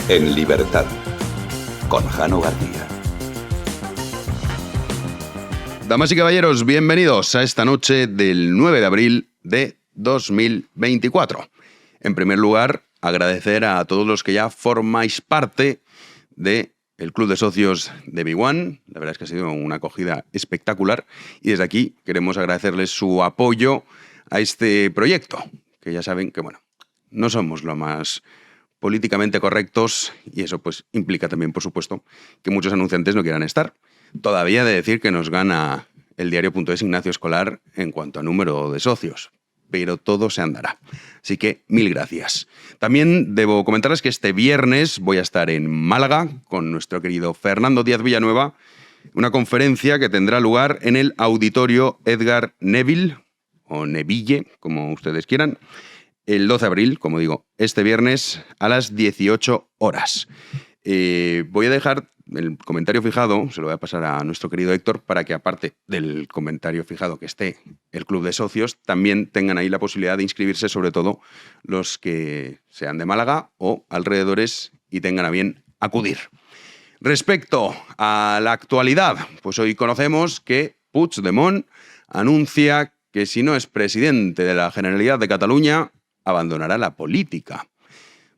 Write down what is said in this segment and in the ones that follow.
En libertad, con Jano García. Damas y caballeros, bienvenidos a esta noche del 9 de abril de 2024. En primer lugar, agradecer a todos los que ya formáis parte del Club de Socios de Big One. La verdad es que ha sido una acogida espectacular y desde aquí queremos agradecerles su apoyo a este proyecto, que ya saben que, bueno, no somos lo más políticamente correctos y eso pues implica también, por supuesto, que muchos anunciantes no quieran estar. Todavía he de decir que nos gana el diario.es Ignacio Escolar en cuanto a número de socios, pero todo se andará. Así que mil gracias. También debo comentarles que este viernes voy a estar en Málaga con nuestro querido Fernando Díaz Villanueva, una conferencia que tendrá lugar en el Auditorio Edgar Neville, o Neville, como ustedes quieran, el 12 de abril, como digo, este viernes a las 18 horas. Voy a dejar el comentario fijado, se lo voy a pasar a nuestro querido Héctor, para que aparte del comentario fijado que esté el Club de Socios, también tengan ahí la posibilidad de inscribirse, sobre todo los que sean de Málaga o alrededores y tengan a bien acudir. Respecto a la actualidad, pues hoy conocemos que Puigdemont anuncia que si no es presidente de la Generalitat de Cataluña, abandonará la política.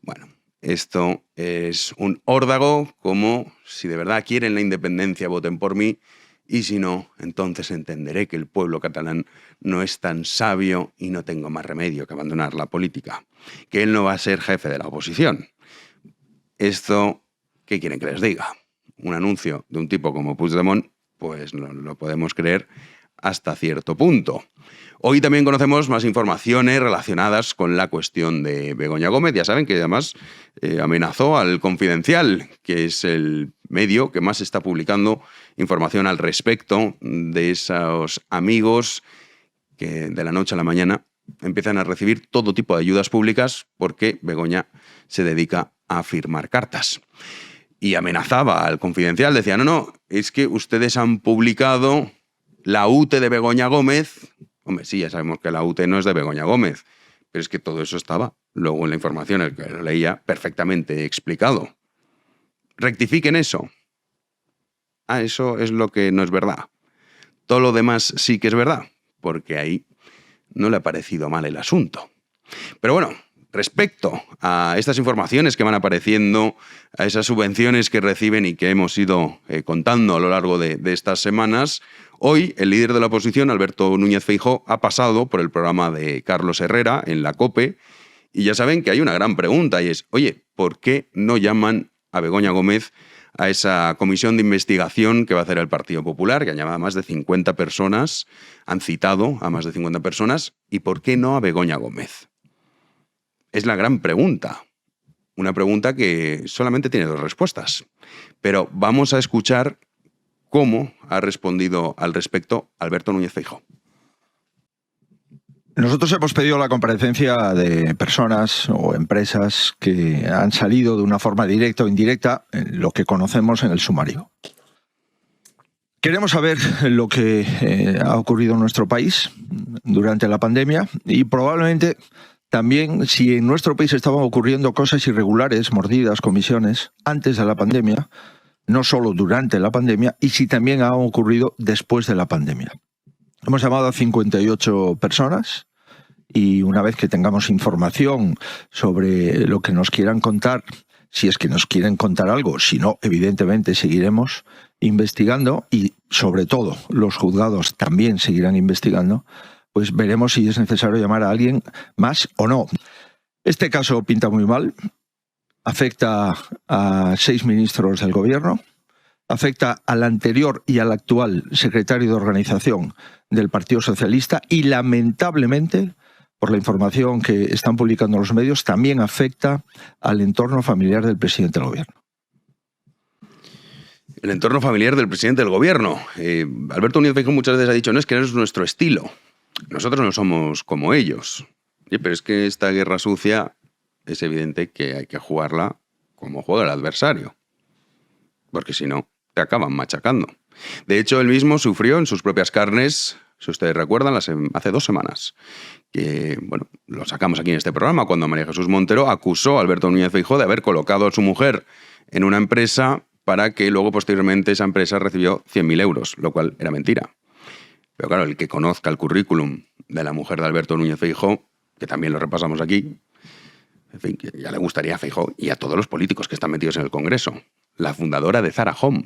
Bueno, esto es un órdago, como si de verdad quieren la independencia, voten por mí, y si no, entonces entenderé que el pueblo catalán no es tan sabio y no tengo más remedio que abandonar la política, que él no va a ser jefe de la oposición. Esto, ¿qué quieren que les diga? Un anuncio de un tipo como Puigdemont, pues no lo podemos creer hasta cierto punto. Hoy también conocemos más informaciones relacionadas con la cuestión de Begoña Gómez. Ya saben que además amenazó al Confidencial, que es el medio que más está publicando información al respecto de esos amigos que de la noche a la mañana empiezan a recibir todo tipo de ayudas públicas porque Begoña se dedica a firmar cartas. Y amenazaba al Confidencial, decía, no, es que ustedes han publicado la UTE de Begoña Gómez. Hombre, sí, ya sabemos que la UTE no es de Begoña Gómez, pero es que todo eso estaba luego en la información, el que lo leía, perfectamente explicado. Rectifiquen eso. Eso es lo que no es verdad. Todo lo demás sí que es verdad, porque ahí no le ha parecido mal el asunto. Pero bueno, respecto a estas informaciones que van apareciendo, a esas subvenciones que reciben y que hemos ido contando a lo largo de estas semanas, hoy el líder de la oposición, Alberto Núñez Feijóo, ha pasado por el programa de Carlos Herrera en la COPE y ya saben que hay una gran pregunta y es, oye, ¿por qué no llaman a Begoña Gómez a esa comisión de investigación que va a hacer el Partido Popular, que han llamado a más de 50 personas, han citado a más de 50 personas, y por qué no a Begoña Gómez? Es la gran pregunta. Una pregunta que solamente tiene dos respuestas. Pero vamos a escuchar cómo ha respondido al respecto Alberto Núñez Feijóo. Nosotros hemos pedido la comparecencia de personas o empresas que han salido de una forma directa o indirecta en lo que conocemos en el sumario. Queremos saber lo que ha ocurrido en nuestro país durante la pandemia y probablemente también si en nuestro país estaban ocurriendo cosas irregulares, mordidas, comisiones, antes de la pandemia, no solo durante la pandemia, y si también han ocurrido después de la pandemia. Hemos llamado a 58 personas y una vez que tengamos información sobre lo que nos quieran contar, si es que nos quieren contar algo, si no, evidentemente seguiremos investigando y sobre todo los juzgados también seguirán investigando, pues veremos si es necesario llamar a alguien más o no. Este caso pinta muy mal, afecta a 6 ministros del gobierno, afecta al anterior y al actual secretario de organización del Partido Socialista y lamentablemente, por la información que están publicando los medios, también afecta al entorno familiar del presidente del gobierno. El entorno familiar del presidente del gobierno. Alberto Núñez Feijóo muchas veces ha dicho, no, es que no es nuestro estilo. Nosotros no somos como ellos. Pero es que esta guerra sucia es evidente que hay que jugarla como juega el adversario. Porque si no, te acaban machacando. De hecho, él mismo sufrió en sus propias carnes Si ustedes recuerdan, hace 2 semanas, que bueno, lo sacamos aquí en este programa, cuando María Jesús Montero acusó a Alberto Núñez Feijóo de haber colocado a su mujer en una empresa para que luego posteriormente esa empresa recibió 100.000 euros, lo cual era mentira. Pero claro, el que conozca el currículum de la mujer de Alberto Núñez Feijóo, que también lo repasamos aquí, en fin, que ya le gustaría a Feijóo y a todos los políticos que están metidos en el Congreso. La fundadora de Zara Home.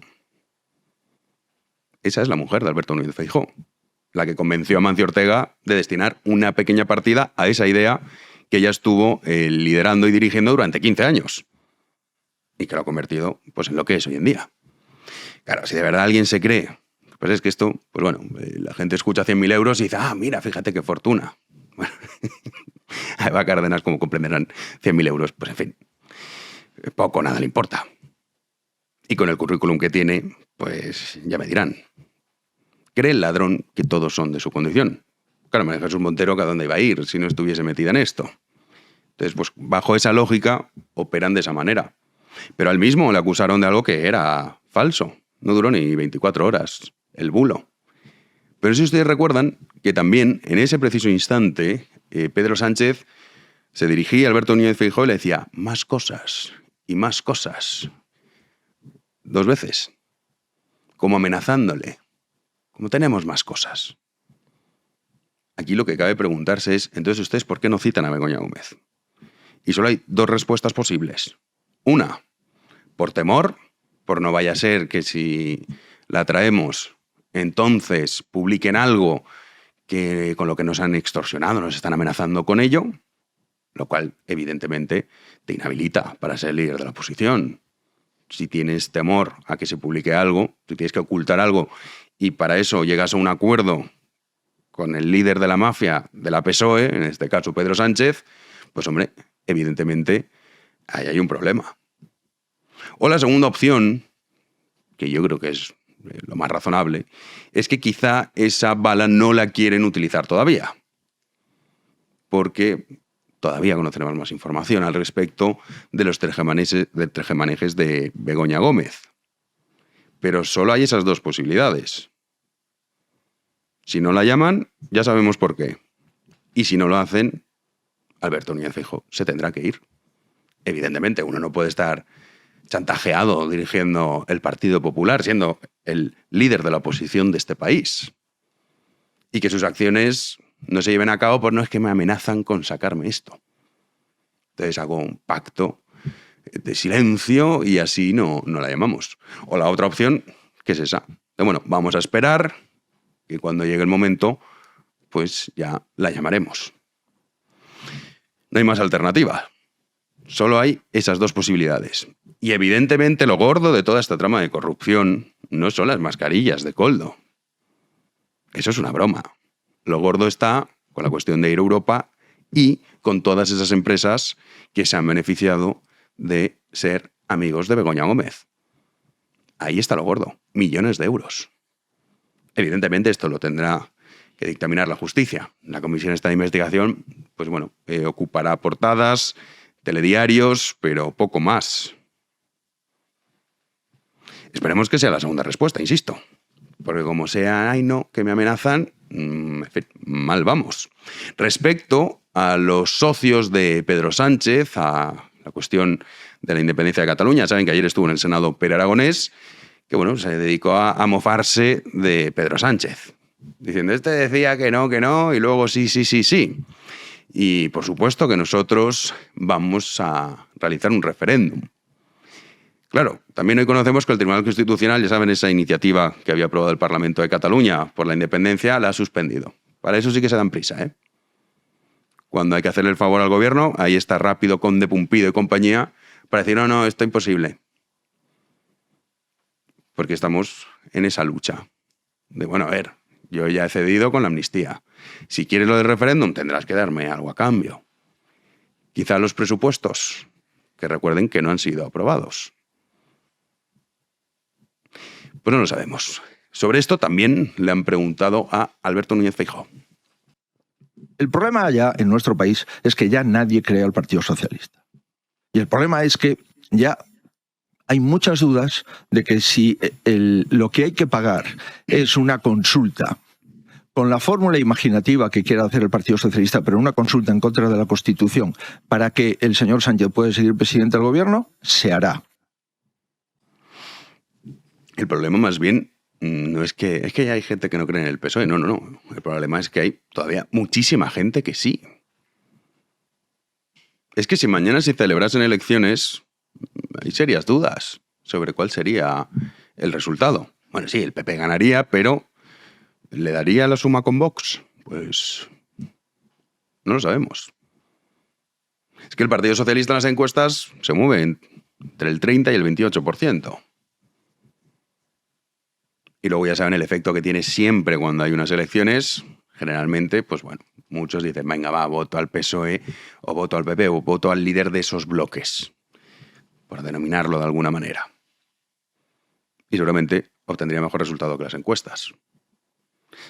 Esa es la mujer de Alberto Núñez Feijóo, la que convenció a Mancio Ortega de destinar una pequeña partida a esa idea que ella estuvo liderando y dirigiendo durante 15 años. Y que lo ha convertido pues, en lo que es hoy en día. Claro, si de verdad alguien se cree, pues es que esto, pues bueno, la gente escucha 100.000 euros y dice, mira, fíjate qué fortuna. Bueno, a Eva Cárdenas, como comprenderán, 100.000 euros, pues en fin, poco o nada le importa. Y con el currículum que tiene, pues ya me dirán. Cree el ladrón que todos son de su condición. Claro, María Jesús Montero, ¿a dónde iba a ir si no estuviese metida en esto? Entonces, pues bajo esa lógica, operan de esa manera. Pero al mismo le acusaron de algo que era falso. No duró ni 24 horas, el bulo. Pero si ustedes recuerdan que también, en ese preciso instante, Pedro Sánchez se dirigía a Alberto Núñez Feijóo y le decía, más cosas y más cosas. 2 veces. Como amenazándole. Como tenemos más cosas. Aquí lo que cabe preguntarse es, entonces ustedes, ¿por qué no citan a Begoña Gómez? Y solo hay 2 respuestas posibles. Una, por temor, por no vaya a ser que si la traemos, entonces publiquen algo que con lo que nos han extorsionado, nos están amenazando con ello, lo cual evidentemente te inhabilita para ser líder de la oposición. Si tienes temor a que se publique algo, si tienes que ocultar algo y para eso llegas a un acuerdo con el líder de la mafia de la PSOE, en este caso Pedro Sánchez, pues hombre, evidentemente ahí hay un problema. O la segunda opción, que yo creo que es lo más razonable, es que quizá esa bala no la quieren utilizar todavía. Porque todavía conoceremos más información al respecto de los tejemanejes de Begoña Gómez. Pero solo hay esas 2 posibilidades. Si no la llaman, ya sabemos por qué. Y si no lo hacen, Alberto Núñez Feijóo se tendrá que ir. Evidentemente, uno no puede estar chantajeado dirigiendo el Partido Popular, siendo el líder de la oposición de este país. Y que sus acciones no se lleven a cabo, pues no es que me amenazan con sacarme esto. Entonces hago un pacto de silencio y así no la llamamos. O la otra opción, que es esa. Bueno, vamos a esperar que cuando llegue el momento, pues ya la llamaremos. No hay más alternativa. Solo hay esas 2 posibilidades. Y evidentemente lo gordo de toda esta trama de corrupción no son las mascarillas de Koldo. Eso es una broma. Lo gordo está con la cuestión de ir a Europa y con todas esas empresas que se han beneficiado de ser amigos de Begoña Gómez. Ahí está lo gordo. Millones de euros. Evidentemente esto lo tendrá que dictaminar la justicia. La comisión esta de investigación, pues bueno, ocupará portadas, telediarios, pero poco más. Esperemos que sea la segunda respuesta, insisto. Porque como sea, ay no, que me amenazan, en fin, mal vamos. Respecto a los socios de Pedro Sánchez, a la cuestión de la independencia de Cataluña, saben que ayer estuvo en el Senado Pere Aragonés, que bueno, se dedicó a mofarse de Pedro Sánchez. Diciendo, este decía que no, y luego sí. Y por supuesto que nosotros vamos a realizar un referéndum. Claro, también hoy conocemos que el Tribunal Constitucional, ya saben, esa iniciativa que había aprobado el Parlamento de Cataluña por la independencia, la ha suspendido. Para eso sí que se dan prisa, ¿eh? Cuando hay que hacerle el favor al gobierno, ahí está rápido Conde Pumpido y compañía para decir, no, esto es imposible. Porque estamos en esa lucha. De, bueno, a ver, yo ya he cedido con la amnistía. Si quieres lo del referéndum, tendrás que darme algo a cambio. Quizá los presupuestos, que recuerden que no han sido aprobados. Pues no lo sabemos. Sobre esto también le han preguntado a Alberto Núñez Feijóo. El problema ya en nuestro país es que ya nadie cree al Partido Socialista. Y el problema es que ya hay muchas dudas de que si lo que hay que pagar es una consulta con la fórmula imaginativa que quiera hacer el Partido Socialista, pero una consulta en contra de la Constitución, para que el señor Sánchez pueda seguir presidente del gobierno, se hará. El problema más bien no es que ya hay gente que no cree en el PSOE, no. El problema es que hay todavía muchísima gente que sí. Es que si mañana se celebrasen elecciones, hay serias dudas sobre cuál sería el resultado. Bueno, sí, el PP ganaría, pero ¿le daría la suma con Vox? Pues no lo sabemos. Es que el Partido Socialista en las encuestas se mueve entre el 30 y el 28%. Y luego ya saben el efecto que tiene siempre cuando hay unas elecciones. Generalmente, pues bueno, muchos dicen, venga, va, voto al PSOE, o voto al PP, o voto al líder de esos bloques, por denominarlo de alguna manera. Y seguramente obtendría mejor resultado que las encuestas.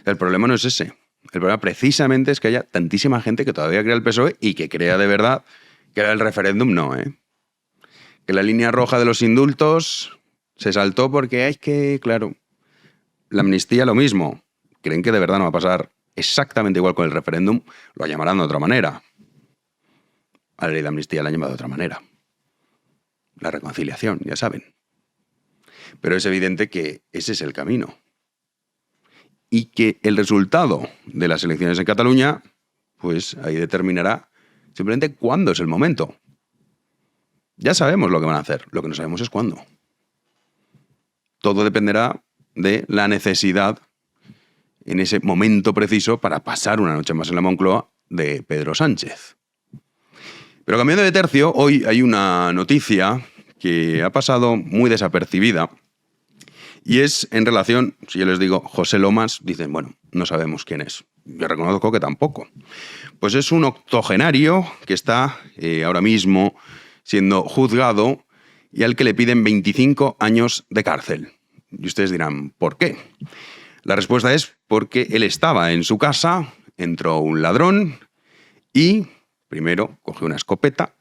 El problema no es ese. El problema precisamente es que haya tantísima gente que todavía crea el PSOE y que crea de verdad que era el referéndum, no, ¿eh? Que la línea roja de los indultos se saltó porque es que, claro, la amnistía lo mismo. Creen que de verdad no va a pasar exactamente igual con el referéndum, lo llamarán de otra manera. A la ley de amnistía la han llamado de otra manera. La reconciliación, ya saben. Pero es evidente que ese es el camino. Y que el resultado de las elecciones en Cataluña, pues ahí determinará simplemente cuándo es el momento. Ya sabemos lo que van a hacer, lo que no sabemos es cuándo. Todo dependerá de la necesidad en ese momento preciso para pasar una noche más en la Moncloa de Pedro Sánchez. Pero cambiando de tercio, hoy hay una noticia que ha pasado muy desapercibida y es en relación, si yo les digo José Lomas, dicen, bueno, no sabemos quién es. Yo reconozco que tampoco. Pues es un octogenario que está ahora mismo siendo juzgado y al que le piden 25 años de cárcel. Y ustedes dirán, ¿por qué? La respuesta es porque él estaba en su casa, entró un ladrón y primero cogió una escopeta,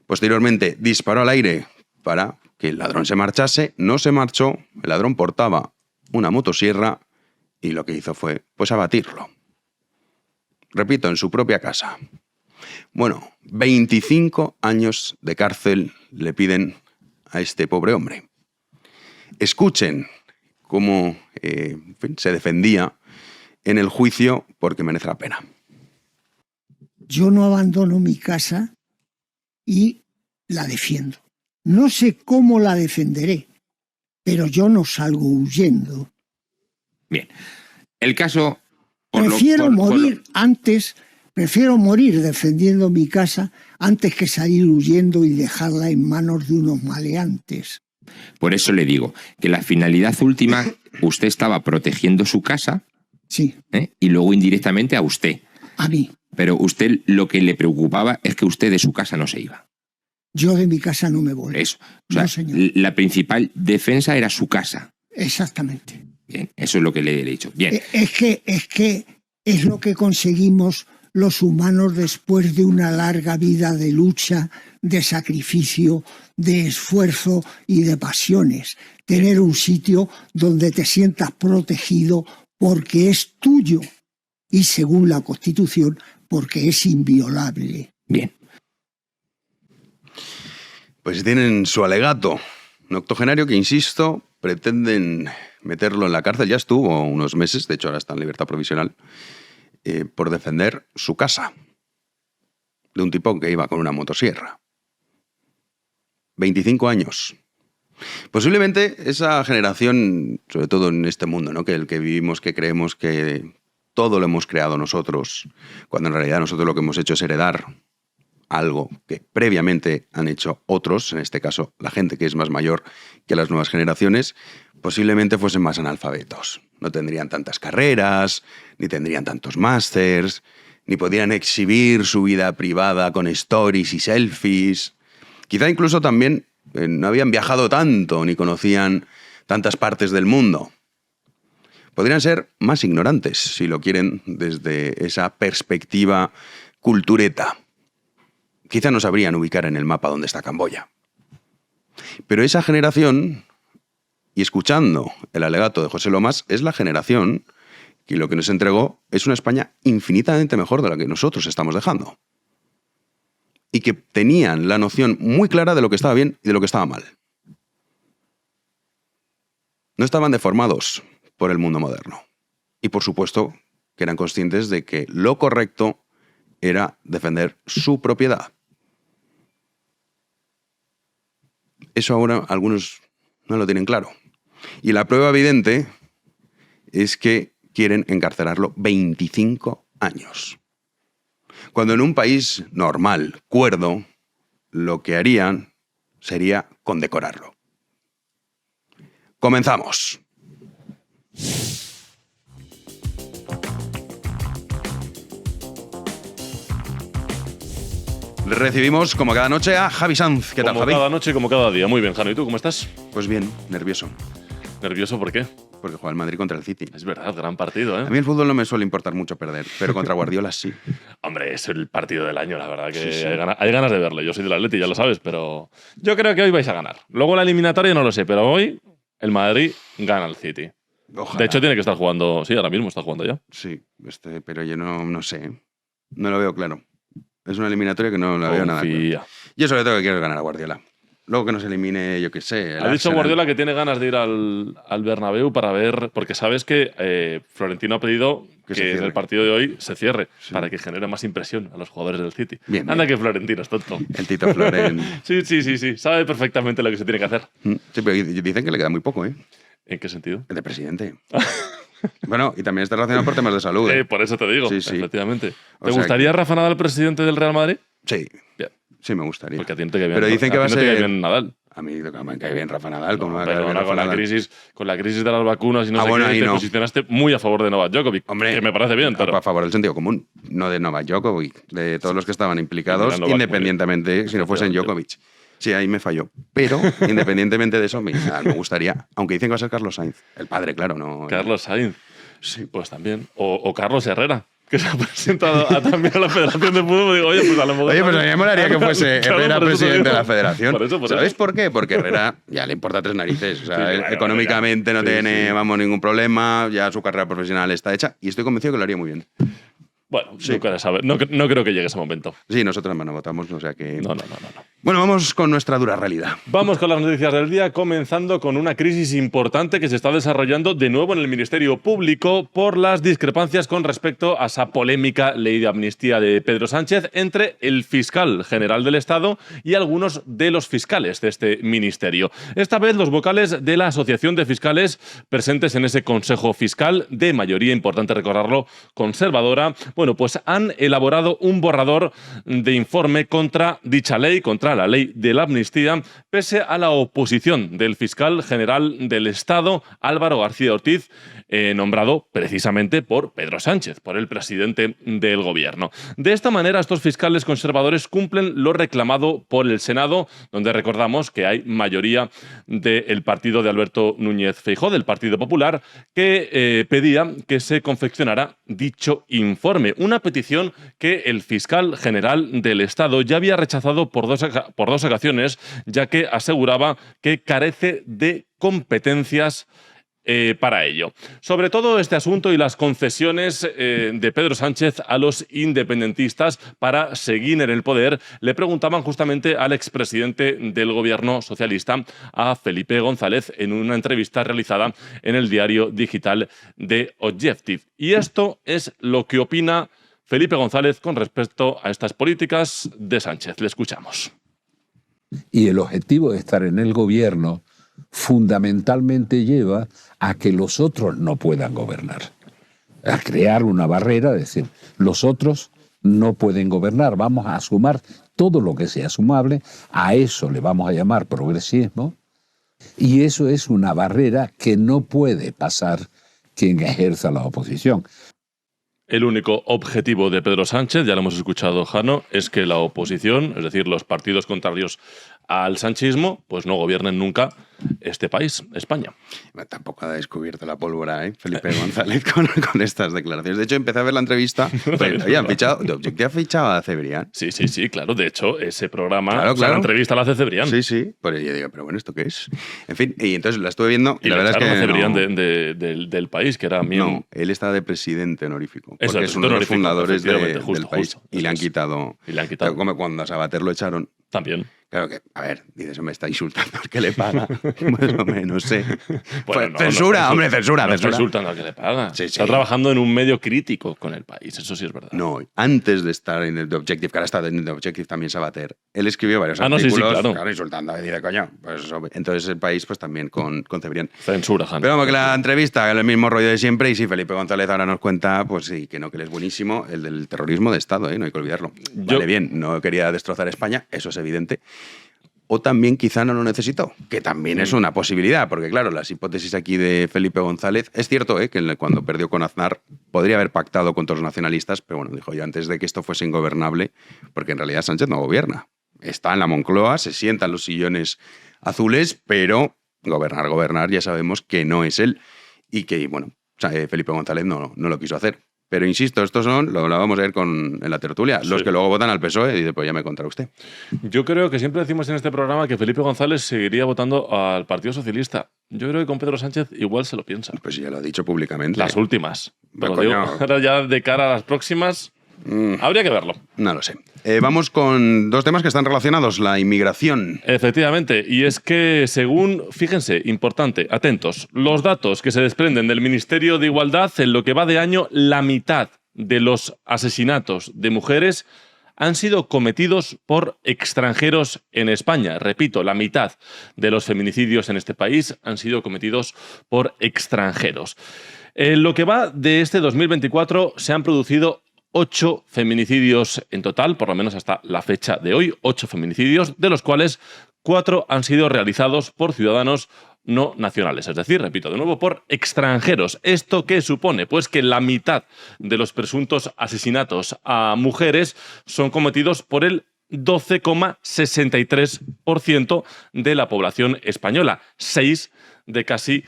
posteriormente disparó al aire para que el ladrón se marchase, no se marchó, el ladrón portaba una motosierra y lo que hizo fue, pues, abatirlo. Repito, en su propia casa. Bueno, 25 años de cárcel le piden a este pobre hombre. Escuchen cómo se defendía en el juicio porque merece la pena. Yo no abandono mi casa y la defiendo. No sé cómo la defenderé, pero yo no salgo huyendo. Bien, el caso... Prefiero morir defendiendo mi casa antes que salir huyendo y dejarla en manos de unos maleantes. Por eso le digo que la finalidad última, usted estaba protegiendo su casa, sí, y luego indirectamente a usted. A mí. Pero usted lo que le preocupaba es que usted de su casa no se iba. Yo de mi casa no me voy. Eso. O sea, no, señor. La principal defensa era su casa. Exactamente. Bien, eso es lo que le he dicho. Bien. Es que es lo que conseguimos los humanos después de una larga vida de lucha, de sacrificio, de esfuerzo y de pasiones. Tener un sitio donde te sientas protegido porque es tuyo y, según la Constitución, porque es inviolable. Bien. Pues tienen su alegato. Un octogenario que, insisto, pretenden meterlo en la cárcel. Ya estuvo unos meses, de hecho ahora está en libertad provisional, por defender su casa de un tipo que iba con una motosierra. 25 años. Posiblemente esa generación, sobre todo en este mundo, ¿no?, que el que vivimos, que creemos que todo lo hemos creado nosotros, cuando en realidad nosotros lo que hemos hecho es heredar algo que previamente han hecho otros, en este caso la gente que es más mayor que las nuevas generaciones, posiblemente fuesen más analfabetos. No tendrían tantas carreras, ni tendrían tantos másters, ni podrían exhibir su vida privada con stories y selfies. Quizá incluso también no habían viajado tanto, ni conocían tantas partes del mundo. Podrían ser más ignorantes, si lo quieren, desde esa perspectiva cultureta. Quizá no sabrían ubicar en el mapa dónde está Camboya. Pero esa generación, y escuchando el alegato de José Lomas, es la generación Y lo que nos entregó es una España infinitamente mejor de la que nosotros estamos dejando. Y que tenían la noción muy clara de lo que estaba bien y de lo que estaba mal. No estaban deformados por el mundo moderno. Y por supuesto que eran conscientes de que lo correcto era defender su propiedad. Eso ahora algunos no lo tienen claro. Y la prueba evidente es que quieren encarcelarlo 25 años. Cuando en un país normal, cuerdo, lo que harían sería condecorarlo. Comenzamos. Recibimos, como cada noche, a Javi Sanz. ¿Qué tal, Javi? Como cada noche y como cada día. Muy bien, Jano. ¿Y tú cómo estás? Pues bien, nervioso. ¿Nervioso por qué? Porque juega el Madrid contra el City. Es verdad, gran partido, ¿eh? A mí el fútbol no me suele importar mucho perder, pero contra Guardiola sí. Hombre, es el partido del año, la verdad que Sí. hay ganas de verle. Yo soy del Atleti, ya lo sabes, pero yo creo que hoy vais a ganar. Luego la eliminatoria no lo sé, pero hoy el Madrid gana al City. Ojalá. De hecho, tiene que estar jugando. Sí, ahora mismo está jugando ya. Sí, pero yo no sé. No lo veo claro. Es una eliminatoria que no la veo nada claro. Confía. Yo sobre todo que quiero ganar a Guardiola. Luego que nos elimine, yo qué sé. el Ha dicho Arsenal. Guardiola que tiene ganas de ir al Bernabéu para ver, porque sabes que Florentino ha pedido Que se que en cierre. el partido de hoy se cierre Sí. para que genere más impresión a los jugadores del City. Bien, Anda bien. que Florentino es tonto. El Tito Floren. Sí. Sabe perfectamente lo que se tiene que hacer. Sí, pero dicen que le queda muy poco, ¿eh? ¿En qué sentido? El de presidente. Bueno, y también está relacionado por temas de salud. Por eso te digo, Sí, sí. efectivamente. O ¿Te sea gustaría Rafa Nadal presidente del Real Madrid? Sí, Bien, sí me gustaría. porque a ti no te cae bien. Pero dicen que a va a ti no te cae ser... bien Nadal. A mí me cae bien Rafa Nadal. ¿Cómo me va a caer Pero bien ahora Rafa Nadal? con la crisis de las vacunas y no Ah, sé bueno, qué, ahí te no. posicionaste muy a favor de Novak Djokovic. Hombre, que me parece bien, pero a favor del sentido común, no de Novak Djokovic, de todos los que estaban implicados, Novak, independientemente si no fuesen Efectivamente. Djokovic. Sí, ahí me falló. Pero, independientemente de eso, me gustaría, aunque dicen que va a ser Carlos Sainz, el padre, claro, no. Carlos Sainz, sí, pues también. O Carlos Herrera, que se ha presentado también a la Federación de Fútbol. Digo, oye, pues a lo mejor. Oye, pues a mí me molaría que fuese Claro, Herrera por eso te presidente de digo. la federación. Por eso. ¿Sabéis por qué? Porque Herrera ya le importa tres narices. O sea, Sí, claro, económicamente ya. no Sí, tiene, sí. vamos, ningún problema, ya su carrera profesional está hecha y estoy convencido que lo haría muy bien. Bueno, nunca se sabe. No creo que llegue ese momento. Sí, nosotros no votamos, o sea que... No. Bueno, vamos con nuestra dura realidad. Vamos con las noticias del día, comenzando con una crisis importante que se está desarrollando de nuevo en el Ministerio Público por las discrepancias con respecto a esa polémica ley de amnistía de Pedro Sánchez entre el fiscal general del Estado y algunos de los fiscales de este ministerio. Esta vez los vocales de la Asociación de Fiscales presentes en ese Consejo Fiscal, de mayoría, importante recordarlo, conservadora, bueno, pues han elaborado un borrador de informe contra dicha ley, contra la ley de la amnistía, pese a la oposición del fiscal general del Estado, Álvaro García Ortiz, nombrado precisamente por Pedro Sánchez, por el presidente del gobierno. De esta manera, estos fiscales conservadores cumplen lo reclamado por el Senado, donde recordamos que hay mayoría del partido de Alberto Núñez Feijóo, del Partido Popular, que pedía que se confeccionara dicho informe. Una petición que el fiscal general del Estado ya había rechazado por dos ocasiones, ya que aseguraba que carece de competencias para ello. Sobre todo este asunto y las concesiones de Pedro Sánchez a los independentistas para seguir en el poder, le preguntaban justamente al expresidente del gobierno socialista, a Felipe González, en una entrevista realizada en el diario digital de Objective. Y esto es lo que opina Felipe González con respecto a estas políticas de Sánchez. Le escuchamos. Y el objetivo de estar en el gobierno fundamentalmente lleva a que los otros no puedan gobernar, a crear una barrera, es decir, los otros no pueden gobernar, vamos a sumar todo lo que sea sumable, a eso le vamos a llamar progresismo, y eso es una barrera que no puede pasar quien ejerza la oposición. El único objetivo de Pedro Sánchez, ya lo hemos escuchado, Jano, es que la oposición, es decir, los partidos contrarios al sanchismo, pues no gobiernen nunca este país, España. Tampoco ha descubierto la pólvora, Felipe González, con estas declaraciones. De hecho, empecé a ver la entrevista. Oye, han fichado, The Objective ha fichado a Cebrián. Sí, claro. De hecho, ese programa, Claro. la entrevista la hace Cebrián. Sí. Por ello yo digo, pero bueno, ¿esto qué es? En fin, y entonces la estuve viendo y la le verdad es echaron que a Cebrián no, del país, que era miembro. no, él está de presidente honorífico. Eso, Porque es uno de los honorífico, fundadores efectivamente, del país. justo, Y le han eso es. quitado. Y le han quitado. Como cuando a Sabater lo echaron. También. Claro que, a ver, dices, me está insultando al que le paga. Más o menos, sé. Bueno, no, censura, no, hombre, censura. No está insultando al que le paga. Sí. Está trabajando en un medio crítico con el país, eso sí es verdad. No, antes de estar en el The Objective, que ahora está en el The Objective también Sabater, él escribió varios Ah, no, sí, artículos, claro. insultando, y dice, coño, pues eso. Entonces el país, pues también con Cebrián. Censura, Jano. Pero vamos, que la entrevista, el mismo rollo de siempre, y sí, Felipe González ahora nos cuenta, pues sí, que no, que él es buenísimo, el del terrorismo de Estado, no hay que olvidarlo. Vale, bien, no quería destrozar España, eso es evidente. O también quizá no lo necesitó, que también es una posibilidad, porque claro, las hipótesis aquí de Felipe González, es cierto que cuando perdió con Aznar podría haber pactado con todos los nacionalistas, pero bueno, dijo yo, antes de que esto fuese ingobernable, porque en realidad Sánchez no gobierna. Está en la Moncloa, se sienta en los sillones azules, pero gobernar ya sabemos que no es él y que, bueno, Felipe González no lo quiso hacer. Pero insisto, estos son, lo vamos a ver en la tertulia, los que luego votan al PSOE y después ya me contará usted. Yo creo que siempre decimos en este programa que Felipe González seguiría votando al Partido Socialista. Yo creo que con Pedro Sánchez igual se lo piensa. Pues ya lo ha dicho públicamente. Las últimas. Pero Pero coño. digo, ahora ya de cara a las próximas, habría que verlo. No lo sé. Vamos con dos temas que están relacionados, la inmigración. Efectivamente, y es que según, fíjense, importante, atentos, los datos que se desprenden del Ministerio de Igualdad, en lo que va de año, la mitad de los asesinatos de mujeres han sido cometidos por extranjeros en España. Repito, la mitad de los feminicidios en este país han sido cometidos por extranjeros. En lo que va de este 2024 se han producido 8 feminicidios en total, por lo menos hasta la fecha de hoy, 8 feminicidios, de los cuales 4 han sido realizados por ciudadanos no nacionales, es decir, repito de nuevo, por extranjeros. ¿Esto qué supone? Pues que la mitad de los presuntos asesinatos a mujeres son cometidos por el 12,63% de la población española, 6 de casi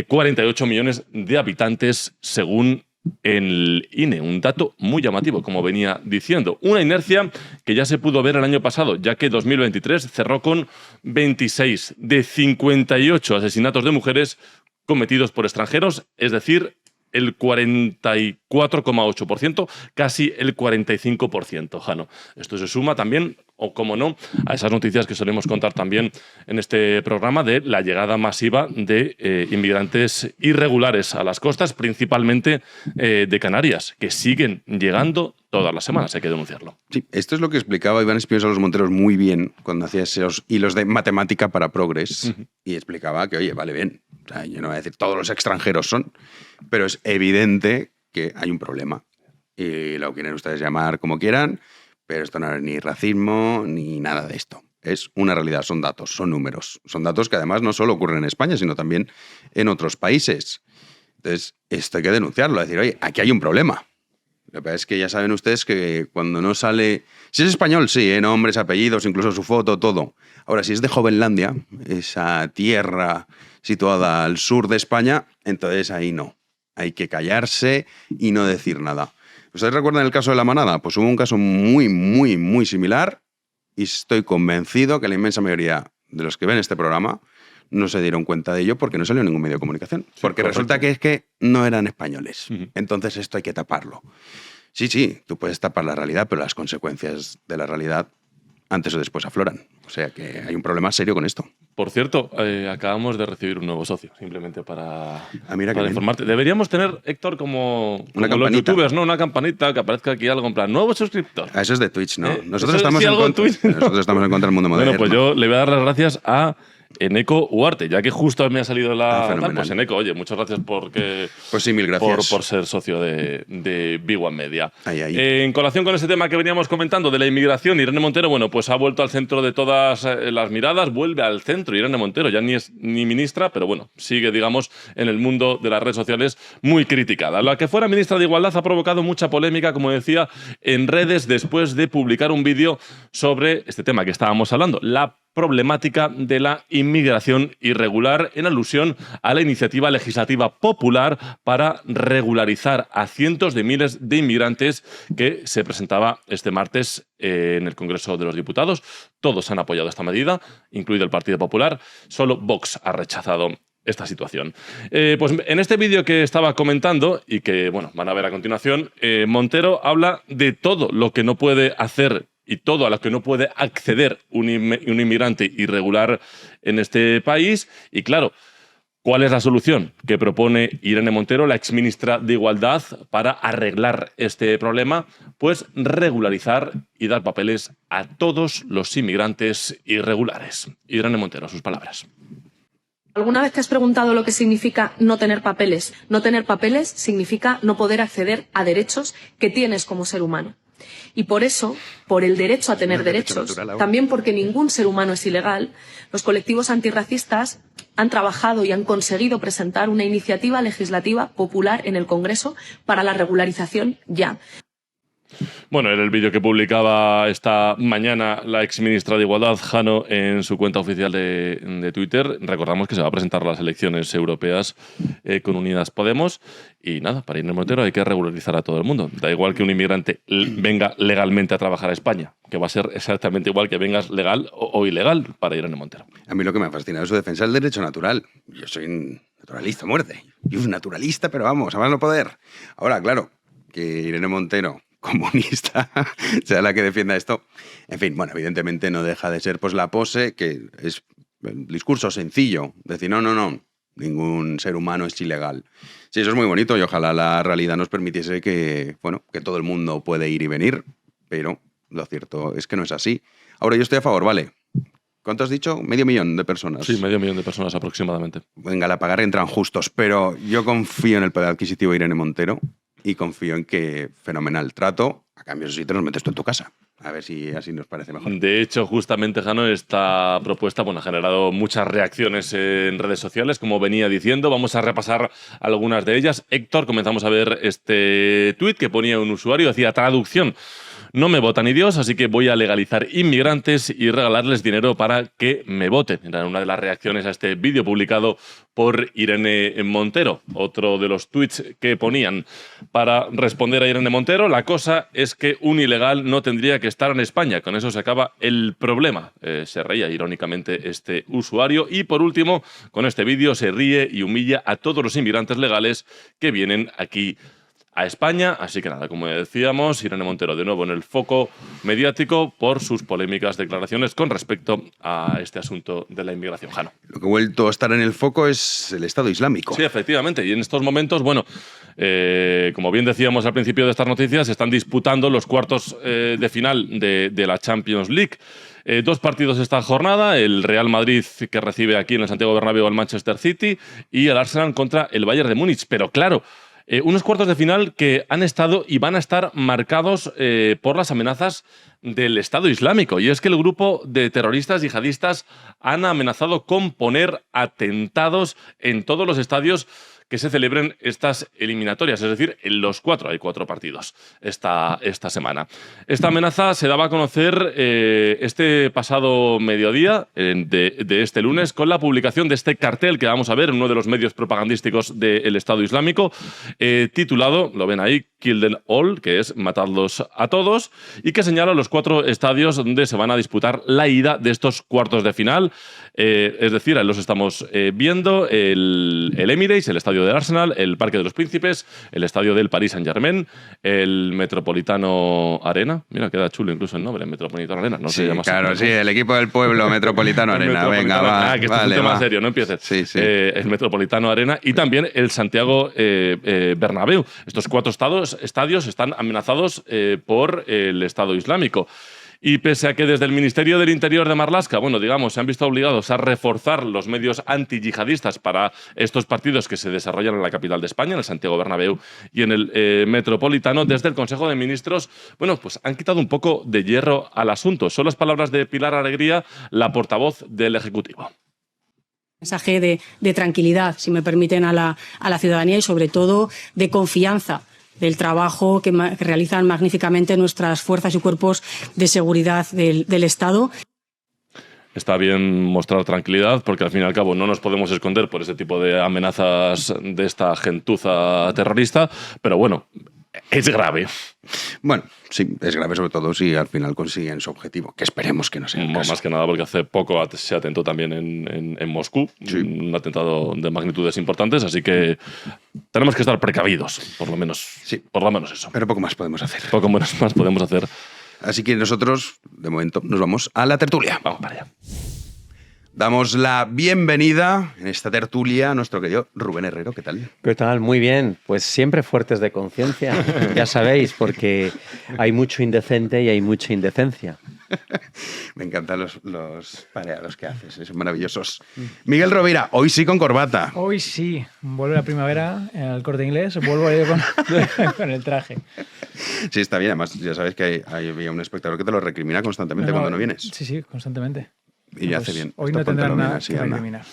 48 millones de habitantes, según el INE, un dato muy llamativo, como venía diciendo. Una inercia que ya se pudo ver el año pasado, ya que 2023 cerró con 26 de 58 asesinatos de mujeres cometidos por extranjeros, es decir, el 44,8%, casi el 45%, Jano. Esto se suma también, o como no, a esas noticias que solemos contar también en este programa de la llegada masiva de inmigrantes irregulares a las costas, principalmente de Canarias, que siguen llegando todas las semanas, hay que denunciarlo. Sí, esto es lo que explicaba Iván Espinosa Los Monteros muy bien cuando hacía esos hilos de matemática para Progress, y explicaba que, oye, vale bien, o sea, yo no voy a decir todos los extranjeros son, pero es evidente que hay un problema. Y lo quieren ustedes llamar como quieran, pero esto no es ni racismo ni nada de esto. Es una realidad, son datos, son números. Son datos que además no solo ocurren en España, sino también en otros países. Entonces, esto hay que denunciarlo, decir, oye, aquí hay un problema. Lo que pasa es que ya saben ustedes que cuando no sale... Si es español, sí, nombres, apellidos, incluso su foto, todo. Ahora, si es de Jovenlandia, esa tierra situada al sur de España, entonces ahí no. Hay que callarse y no decir nada. ¿Ustedes recuerdan el caso de La Manada? Pues hubo un caso muy, muy, muy similar y estoy convencido que la inmensa mayoría de los que ven este programa no se dieron cuenta de ello porque no salió en ningún medio de comunicación. Sí, porque correcto. Resulta que es que no eran españoles. Entonces esto hay que taparlo. Sí, tú puedes tapar la realidad, pero las consecuencias de la realidad antes o después afloran. O sea que hay un problema serio con esto. Por cierto, acabamos de recibir un nuevo socio, simplemente para informarte. Bien. Deberíamos tener, Héctor, como los youtubers, ¿no? Una campanita que aparezca aquí algo en plan, nuevo suscriptor. Eso es de Twitch, ¿no? Nosotros estamos en contra del mundo moderno. Bueno, pues yo le voy a dar las gracias a Eneco Huarte, ya que justo me ha salido la... pues Eneco, oye, muchas gracias Pues sí, mil gracias. Por ser socio de Big One Media. Ahí. En colación con ese tema que veníamos comentando de la inmigración, Irene Montero, bueno, pues ha vuelto al centro de todas las miradas, vuelve al centro Irene Montero, ya ni es ni ministra, pero bueno, sigue, digamos, en el mundo de las redes sociales muy criticada. La que fuera ministra de Igualdad ha provocado mucha polémica, como decía, en redes después de publicar un vídeo sobre este tema que estábamos hablando, la problemática de la inmigración irregular, en alusión a la iniciativa legislativa popular para regularizar a cientos de miles de inmigrantes que se presentaba este martes en el Congreso de los Diputados. Todos han apoyado esta medida, incluido el Partido Popular. Solo Vox ha rechazado esta situación. Pues en este vídeo que estaba comentando y que van a ver a continuación, Montero habla de todo lo que no puede hacer y todo a lo que no puede acceder un inmigrante irregular en este país. Y claro, ¿cuál es la solución que propone Irene Montero, la exministra de Igualdad, para arreglar este problema? Pues regularizar y dar papeles a todos los inmigrantes irregulares. Irene Montero, sus palabras. ¿Alguna vez te has preguntado lo que significa no tener papeles? No tener papeles significa no poder acceder a derechos que tienes como ser humano. Y por eso, por el derecho a tener derechos, también porque ningún ser humano es ilegal, los colectivos antirracistas han trabajado y han conseguido presentar una iniciativa legislativa popular en el Congreso para la regularización ya. Bueno, en el vídeo que publicaba esta mañana la exministra de Igualdad, Jano, en su cuenta oficial de Twitter, recordamos que se va a presentar a las elecciones europeas con Unidas Podemos. Y nada, para Irene Montero hay que regularizar a todo el mundo. Da igual que un inmigrante venga legalmente a trabajar a España, que va a ser exactamente igual que vengas legal o ilegal para Irene Montero. A mí lo que me ha fascinado es su defensa del derecho natural. Yo soy naturalista a muerte. Yo soy naturalista, pero vamos, a más no poder. Ahora, claro, que Irene Montero, comunista, sea la que defienda esto. En fin, evidentemente no deja de ser pues la pose, que es el discurso sencillo. Decir, no, ningún ser humano es ilegal. Sí, eso es muy bonito y ojalá la realidad nos permitiese que todo el mundo puede ir y venir, pero lo cierto es que no es así. Ahora, yo estoy a favor, vale. ¿Cuánto has dicho? 500.000 de personas. Sí, 500.000 de personas aproximadamente. Venga, a pagar entran justos, pero yo confío en el poder adquisitivo de Irene Montero. Y confío en que, fenomenal trato, a cambio si te los metes tú en tu casa. A ver si así nos parece mejor. De hecho, justamente, Jano, esta propuesta ha generado muchas reacciones en redes sociales, como venía diciendo. Vamos a repasar algunas de ellas. Héctor, comenzamos a ver este tuit que ponía un usuario, hacía traducción. No me vota ni Dios, así que voy a legalizar inmigrantes y regalarles dinero para que me voten. Era una de las reacciones a este vídeo publicado por Irene Montero. Otro de los tuits que ponían para responder a Irene Montero: la cosa es que un ilegal no tendría que estar en España. Con eso se acaba el problema. Se reía irónicamente este usuario. Y por último, con este vídeo se ríe y humilla a todos los inmigrantes legales que vienen aquí a España. Así que nada, como decíamos, Irene Montero de nuevo en el foco mediático por sus polémicas declaraciones con respecto a este asunto de la inmigración. Jano. Lo que ha vuelto a estar en el foco es el Estado Islámico. Sí, efectivamente. Y en estos momentos, como bien decíamos al principio de estas noticias, se están disputando los cuartos de final de la Champions League. Dos partidos esta jornada: el Real Madrid, que recibe aquí en el Santiago Bernabéu al Manchester City, y el Arsenal contra el Bayern de Múnich. Pero claro, unos cuartos de final que han estado y van a estar marcados por las amenazas del Estado Islámico. Y es que el grupo de terroristas yihadistas han amenazado con poner atentados en todos los estadios que se celebren estas eliminatorias, es decir, en los cuatro. Hay 4 partidos esta semana. Esta amenaza se daba a conocer este pasado mediodía de este lunes con la publicación de este cartel que vamos a ver en uno de los medios propagandísticos del Estado Islámico, titulado, lo ven ahí, Kill them all, que es matadlos a todos, y que señala los 4 estadios donde se van a disputar la ida de estos cuartos de final. Es decir, ahí los estamos viendo: el Emirates, el estadio del Arsenal, el Parque de los Príncipes, el estadio del Paris Saint-Germain, el Metropolitano Arena. Mira, queda chulo incluso el nombre, Metropolitano Arena. No sí, se llama claro, así, sí, el equipo del pueblo, Metropolitano Arena. Venga, va. Que esto es un tema serio, no empieces. Sí, sí. El Metropolitano Arena y también el Santiago Bernabéu. Estos 4 estadios están amenazados por el Estado Islámico. Y pese a que desde el Ministerio del Interior de Marlaska, se han visto obligados a reforzar los medios antiyihadistas para estos partidos que se desarrollan en la capital de España, en el Santiago Bernabéu y en el Metropolitano, desde el Consejo de Ministros, han quitado un poco de hierro al asunto. Son las palabras de Pilar Alegría, la portavoz del Ejecutivo. Mensaje de tranquilidad, si me permiten, a la ciudadanía y sobre todo de confianza del trabajo que realizan magníficamente nuestras fuerzas y cuerpos de seguridad del Estado. está bien mostrar tranquilidad, porque al fin y al cabo no nos podemos esconder por ese tipo de amenazas de esta gentuza terrorista, pero bueno, es grave. Bueno, sí, es grave sobre todo si al final consiguen su objetivo, que esperemos que no sea el caso. Más que nada porque hace poco se atentó también en Moscú, un atentado de magnitudes importantes, así que tenemos que estar precavidos, por lo menos eso. Pero poco más podemos hacer. Poco más podemos hacer. Así que nosotros, de momento, nos vamos a la tertulia. Vamos para allá. Damos la bienvenida en esta tertulia a nuestro querido Rubén Herrero. ¿Qué tal? ¿Qué tal? Muy bien. Pues siempre fuertes de conciencia, ya sabéis, porque hay mucho indecente y hay mucha indecencia. Me encantan los pareados que haces, son maravillosos. Miguel Rovira, hoy sí con corbata. Hoy sí, vuelve la primavera al Corte Inglés, vuelvo a ir con el traje. Sí, está bien, además ya sabes que había un espectador que te lo recrimina constantemente cuando no vienes. Sí, constantemente. Y hace bien. Hoy no tendrán nada que recriminar.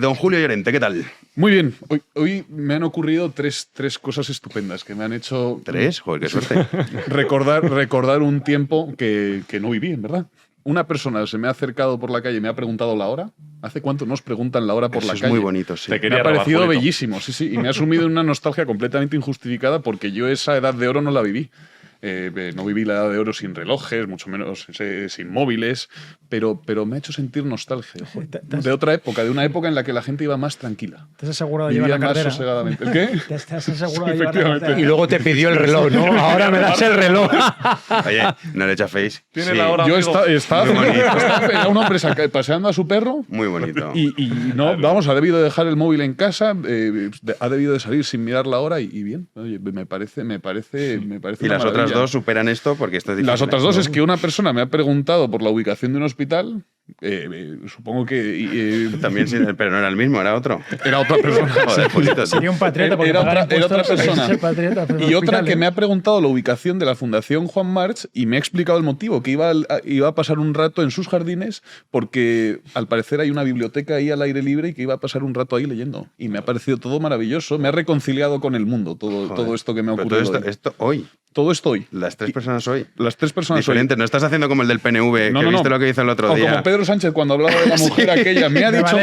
Don Julio Llorente, ¿qué tal? Muy bien. Hoy me han ocurrido tres cosas estupendas que me han hecho... ¿Tres? Joder, qué suerte. recordar un tiempo que no viví, en verdad. Una persona se me ha acercado por la calle y me ha preguntado la hora. ¿Hace cuánto nos preguntan la hora por la calle? Es muy bonito, sí. Me ha parecido bellísimo, sí. Y me ha sumido en una nostalgia completamente injustificada porque yo esa edad de oro no la viví. No viví la edad de oro sin relojes, mucho menos sin móviles, pero me ha hecho sentir nostalgia de otra época, de una época en la que la gente iba más tranquila. ¿Te has asegurado de llevar la cartera? Más sosegadamente. ¿El qué? ¿Te has asegurado de llevar la cartera? Y luego te pidió el reloj, ¿no? Ahora me das el reloj. Oye, no le echa face. Tiene la hora, yo estaba un hombre paseando a su perro. Muy bonito. Y ha debido de dejar el móvil en casa, ha debido de salir sin mirar la hora y bien. Oye, me parece y las otras dos superan esto porque esto es difícil. Las otras dos es que una persona me ha preguntado por la ubicación de un hospital. Supongo que también, pero no era el mismo, era otro. Era otra persona. Joder, sería un patriota porque era otra persona. Y otra que me ha preguntado la ubicación de la Fundación Juan March y me ha explicado el motivo, que iba a pasar un rato en sus jardines porque al parecer hay una biblioteca ahí al aire libre y que iba a pasar un rato ahí leyendo. Y me ha parecido todo maravilloso, me ha reconciliado con el mundo todo esto que me ha ocurrido. Todo esto hoy. Las tres personas hoy. Las tres personas diferentes. hoy. No estás haciendo como el del PNV, que viste lo que hizo el otro día. Como Pedro Sánchez cuando hablaba de la mujer aquella. Me ha dicho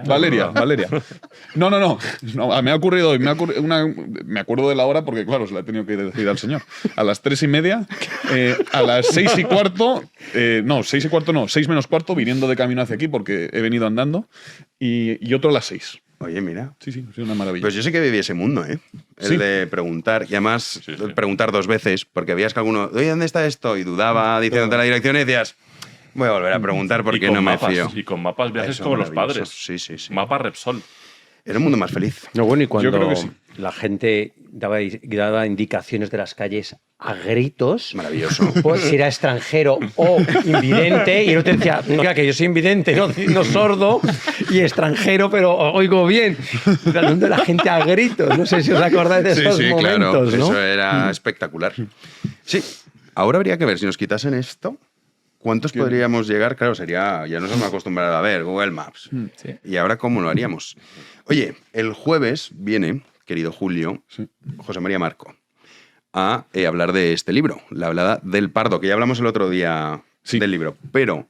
Valeria. No. Me ha ocurrido hoy. Me acuerdo de la hora porque, claro, se la he tenido que decir al señor. A las 3:30, a las 6:15, 6 menos cuarto, viniendo de camino hacia aquí porque he venido andando. Y otro a las 6. Oye, mira. Sí, es una maravilla. Pues yo sé que viví ese mundo, ¿eh? El de preguntar, y además preguntar dos veces, porque veías que alguno, oye, ¿dónde está esto? Y dudaba diciéndote la dirección y decías, voy a volver a preguntar porque no me fío. Y con mapas viajes como los padres. Sí. Mapa Repsol. Era un mundo más feliz. No, bueno, y cuando Yo creo que sí. La gente daba indicaciones de las calles a gritos. Maravilloso. Pues si era extranjero o invidente, y el otro decía, mira, que yo soy invidente, no sordo, y extranjero, pero oigo bien. Hablando de la gente a gritos. No sé si os acordáis de esos momentos, claro. ¿no? Eso era espectacular. Sí, ahora habría que ver si nos quitasen esto. ¿Cuántos podríamos llegar? Claro, ya nos hemos acostumbrado a ver Google Maps. Sí. ¿Y ahora cómo lo haríamos? Oye, el jueves viene, querido Julio, José María Marco, a hablar de este libro, La hablada del pardo, que ya hablamos el otro día del libro. Pero,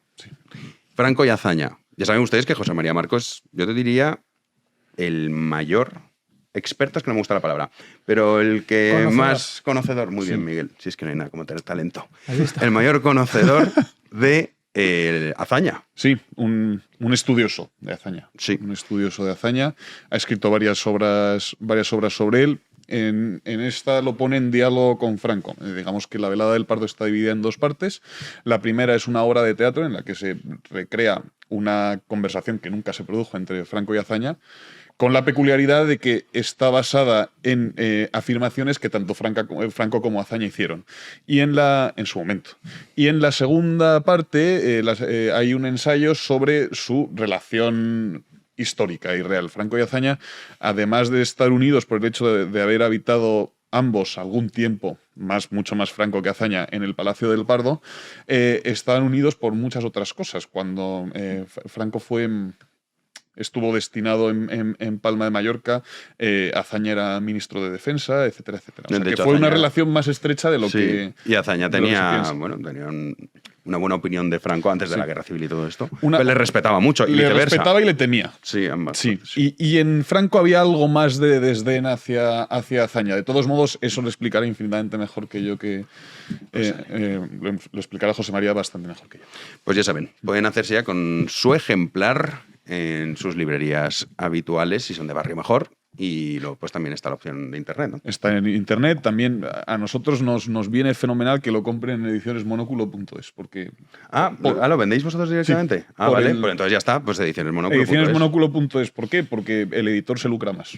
Franco y Azaña, ya saben ustedes que José María Marco es, yo te diría, el mayor experto, es que no me gusta la palabra, pero el que más conocedor, muy bien, Miguel, si es que no hay nada como tener talento, el mayor conocedor de Azaña. Sí, un estudioso de Azaña. Sí. Un estudioso de Azaña. Ha escrito varias obras sobre él. En esta lo pone en diálogo con Franco. Digamos que La velada del pardo está dividida en dos partes. La primera es una obra de teatro en la que se recrea una conversación que nunca se produjo entre Franco y Azaña, con la peculiaridad de que está basada en afirmaciones que tanto Franco como Azaña hicieron en su momento. Y en la segunda parte hay un ensayo sobre su relación histórica y real. Franco y Azaña, además de estar unidos por el hecho de haber habitado ambos algún tiempo, mucho más Franco que Azaña, en el Palacio del Pardo, estaban unidos por muchas otras cosas. Cuando Franco estuvo destinado en Palma de Mallorca, Azaña era ministro de Defensa, etcétera, etcétera. O sea, que fue una relación más estrecha de lo que... Y Azaña tenía una buena opinión de Franco antes de Sí. la Guerra Civil y todo esto. Una- Pero le respetaba mucho y Le viceversa. respetaba y le temía. Sí, ambas. Sí, cosas. y en Franco había algo más de desdén hacia Azaña. De todos modos, eso lo explicará infinitamente mejor que yo, que lo explicará José María bastante mejor que yo. Pues ya saben, pueden hacerse ya con su ejemplar en sus librerías habituales, si son de barrio mejor, y luego pues también está la opción de internet, ¿no? Está en internet, también a nosotros nos viene fenomenal que lo compren en edicionesmonóculo.es, porque ¿lo vendéis vosotros directamente? Sí, Ah, por vale, el- pues entonces ya está, pues ediciones monóculo. edicionesmonóculo.es. ¿Por qué? Porque el editor se lucra más.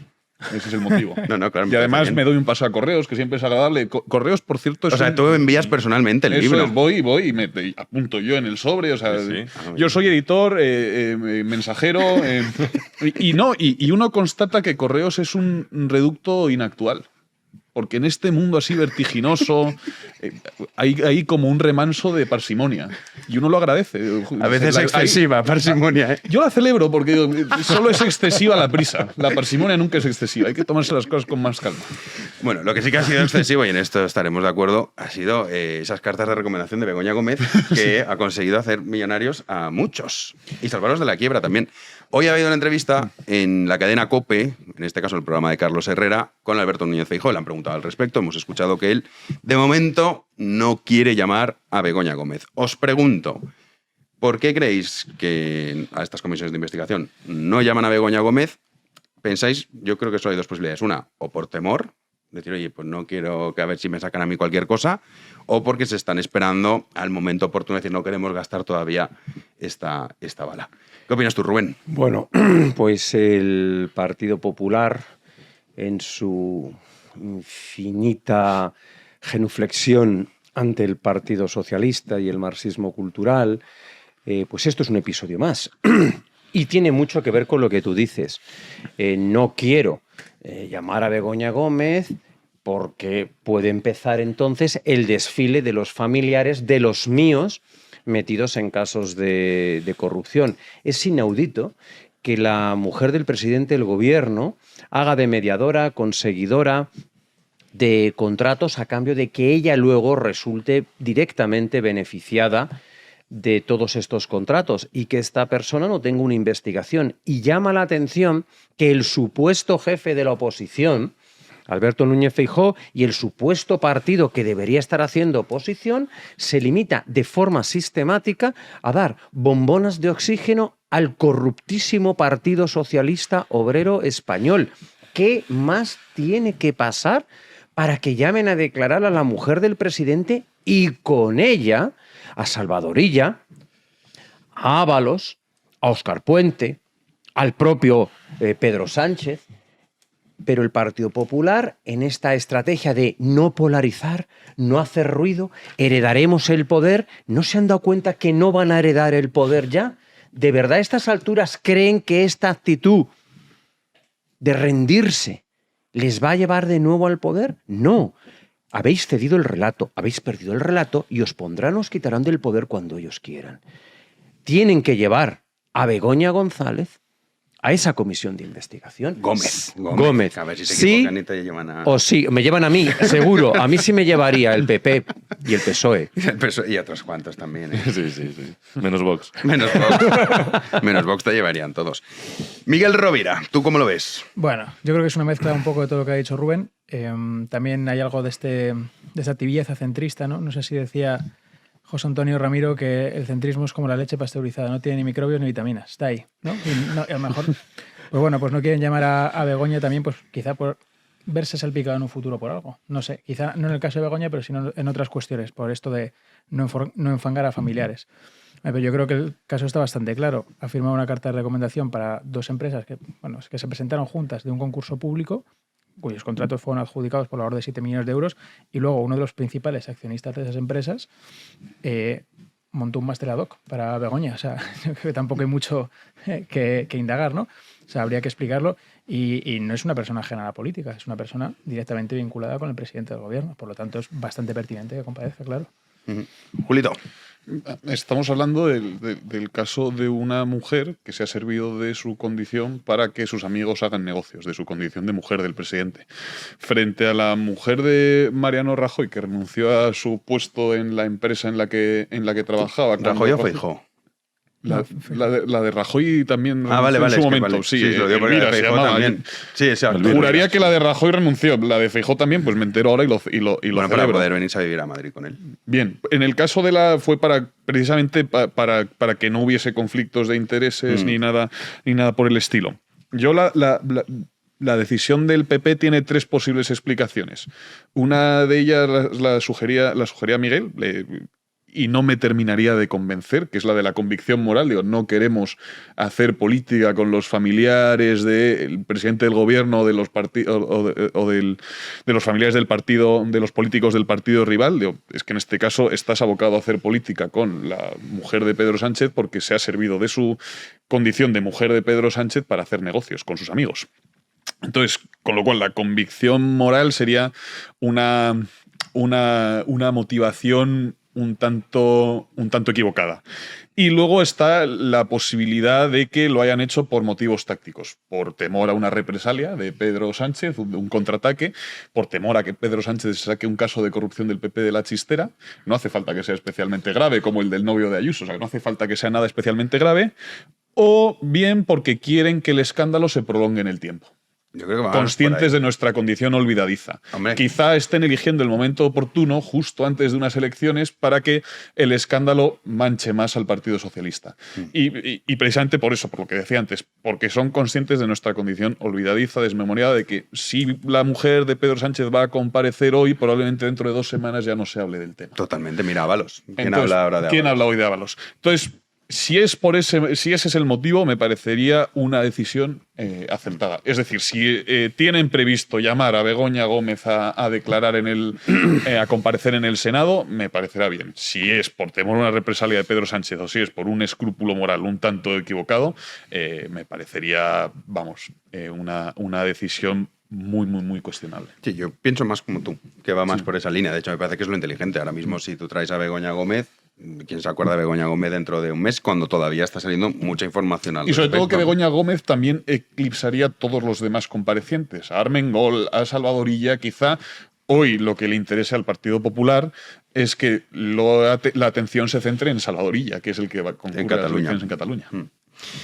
Ese es el motivo. No, claro. Y además bien. me doy un paso a Correos, que siempre es agradable. Correos, por cierto, es O sea, un- tú envías personalmente el Eso libro. es, voy y me y apunto yo en el sobre. O sea, Sí, sí. yo soy editor, mensajero, y uno constata que Correos es un reducto inactual. Porque en este mundo así vertiginoso hay como un remanso de parsimonia. Y uno lo agradece. A veces La- excesiva parsimonia, ¿eh? Yo la celebro porque solo es excesiva la prisa. La parsimonia nunca es excesiva. Hay que tomarse las cosas con más calma. Bueno, lo que sí que ha sido excesivo, y en esto estaremos de acuerdo, ha sido esas cartas de recomendación de Begoña Gómez, que ha conseguido hacer millonarios a muchos y salvarlos de la quiebra también. Hoy ha habido una entrevista en la cadena COPE, en este caso el programa de Carlos Herrera, con Alberto Núñez Feijóo. Le han preguntado al respecto. Hemos escuchado que él, de momento, no quiere llamar a Begoña Gómez. Os pregunto, ¿por qué creéis que a estas comisiones de investigación no llaman a Begoña Gómez? Pensáis, yo creo que solo hay dos posibilidades. Una, o por temor, decir, oye, pues no quiero que a ver si me sacan a mí cualquier cosa, o porque se están esperando al momento oportuno, decir, no queremos gastar todavía esta bala. ¿Qué opinas tú, Rubén? Bueno, pues el Partido Popular, en su infinita genuflexión ante el Partido Socialista y el marxismo cultural, pues esto es un episodio más. Y tiene mucho que ver con lo que tú dices. No quiero llamar a Begoña Gómez porque puede empezar entonces el desfile de los familiares de los míos metidos en casos de corrupción. Es inaudito que la mujer del presidente del gobierno haga de mediadora, conseguidora de contratos a cambio de que ella luego resulte directamente beneficiada de todos estos contratos y que esta persona no tenga una investigación. Y llama la atención que el supuesto jefe de la oposición, Alberto Núñez Feijóo, y el supuesto partido que debería estar haciendo oposición, se limita de forma sistemática a dar bombonas de oxígeno al corruptísimo Partido Socialista Obrero Español. ¿Qué más tiene que pasar para que llamen a declarar a la mujer del presidente y con ella a Salvador Illa, a Ábalos, a Óscar Puente, al propio Pedro Sánchez? Pero el Partido Popular, en esta estrategia de no polarizar, no hacer ruido, heredaremos el poder, ¿no se han dado cuenta que no van a heredar el poder ya? ¿De verdad a estas alturas creen que esta actitud de rendirse les va a llevar de nuevo al poder? No. Habéis cedido el relato, habéis perdido el relato y os pondrán, os quitarán del poder cuando ellos quieran. Tienen que llevar a Begoña González a esa comisión de investigación. Gómez. Gómez. A ver si se Sí equivocan y te llevan a... o sí, me llevan a mí, seguro. A mí sí me llevaría el PP y el PSOE. Y otros cuantos también, ¿eh? Sí. Menos Vox. Menos Vox. Menos Vox te llevarían todos. Miguel Rovira, ¿tú cómo lo ves? Bueno, yo creo que es una mezcla un poco de todo lo que ha dicho Rubén. También hay algo de esa tibieza centrista, ¿no? No sé si decía José Antonio Ramiro que el centrismo es como la leche pasteurizada, no tiene ni microbios ni vitaminas, está ahí, ¿no? Y a lo mejor, pues bueno, pues no quieren llamar a Begoña también, pues quizá por verse salpicado en un futuro por algo, no sé, quizá no en el caso de Begoña, pero sino en otras cuestiones, por esto de no enfangar a familiares. Pero yo creo que el caso está bastante claro. Ha firmado una carta de recomendación para dos empresas que se presentaron juntas de un concurso público, cuyos contratos fueron adjudicados por valor de 7 millones de euros, y luego uno de los principales accionistas de esas empresas montó un máster ad hoc para Begoña. O sea, yo creo que tampoco hay mucho que indagar, ¿no? O sea, habría que explicarlo. Y no es una persona ajena a la política, es una persona directamente vinculada con el presidente del gobierno. Por lo tanto, es bastante pertinente que comparezca, claro. Julito. Estamos hablando del caso de una mujer que se ha servido de su condición para que sus amigos hagan negocios, de su condición de mujer del presidente. Frente a la mujer de Mariano Rajoy, que renunció a su puesto en la empresa en la que trabajaba. ¿Rajoy o Feijóo? La de Rajoy también vale, en su momento. Vale. Sí, lo dio porque Elvira se llamaba. también. Sí, Juraría que la de Rajoy renunció. La de Feijóo también, pues me entero ahora y lo bueno, para poder venirse a vivir a Madrid con él. Bien, en el caso de fue precisamente para que no hubiese conflictos de intereses ni nada por el estilo. Yo la decisión del PP tiene 3 posibles explicaciones. Una de ellas la sugería Miguel, y no me terminaría de convencer, que es la de la convicción moral. Digo, no queremos hacer política con los familiares del presidente del gobierno de los de los familiares del partido, de los políticos del partido rival. Digo, es que en este caso estás abocado a hacer política con la mujer de Pedro Sánchez porque se ha servido de su condición de mujer de Pedro Sánchez para hacer negocios con sus amigos. Entonces, con lo cual la convicción moral sería una motivación un tanto equivocada. Y luego está la posibilidad de que lo hayan hecho por motivos tácticos, por temor a una represalia de Pedro Sánchez, un contraataque, por temor a que Pedro Sánchez saque un caso de corrupción del PP de la Chistera. No hace falta que sea especialmente grave, como el del novio de Ayuso, o sea, que no hace falta que sea nada especialmente grave, o bien porque quieren que el escándalo se prolongue en el tiempo. Yo creo que conscientes de nuestra condición olvidadiza. Hombre. Quizá estén eligiendo el momento oportuno, justo antes de unas elecciones, para que el escándalo manche más al Partido Socialista. Y precisamente por eso, por lo que decía antes, porque son conscientes de nuestra condición olvidadiza, desmemoriada, de que si la mujer de Pedro Sánchez va a comparecer hoy, probablemente dentro de 2 semanas ya no se hable del tema. Totalmente. Mira, Ábalos. ¿Quién habla ahora de Ábalos? ¿Quién habla hoy de Ábalos? Entonces, si ese es el motivo, me parecería una decisión acertada. Es decir, si tienen previsto llamar a Begoña Gómez a declarar a comparecer en el Senado, me parecerá bien. Si es por temor a una represalia de Pedro Sánchez o si es por un escrúpulo moral un tanto equivocado, me parecería, una decisión muy cuestionable. Sí, yo pienso más como tú, que va más por esa línea. De hecho, me parece que es lo inteligente. Ahora mismo, si tú traes a Begoña Gómez, ¿quién se acuerda de Begoña Gómez dentro de un mes, cuando todavía está saliendo mucha información al respecto? Y sobre todo que Begoña Gómez también eclipsaría a todos los demás comparecientes. A Armengol, a Salvador Illa, quizá. Hoy lo que le interesa al Partido Popular es que la atención se centre en Salvador Illa, que es el que va a concurrir a las elecciones en Cataluña.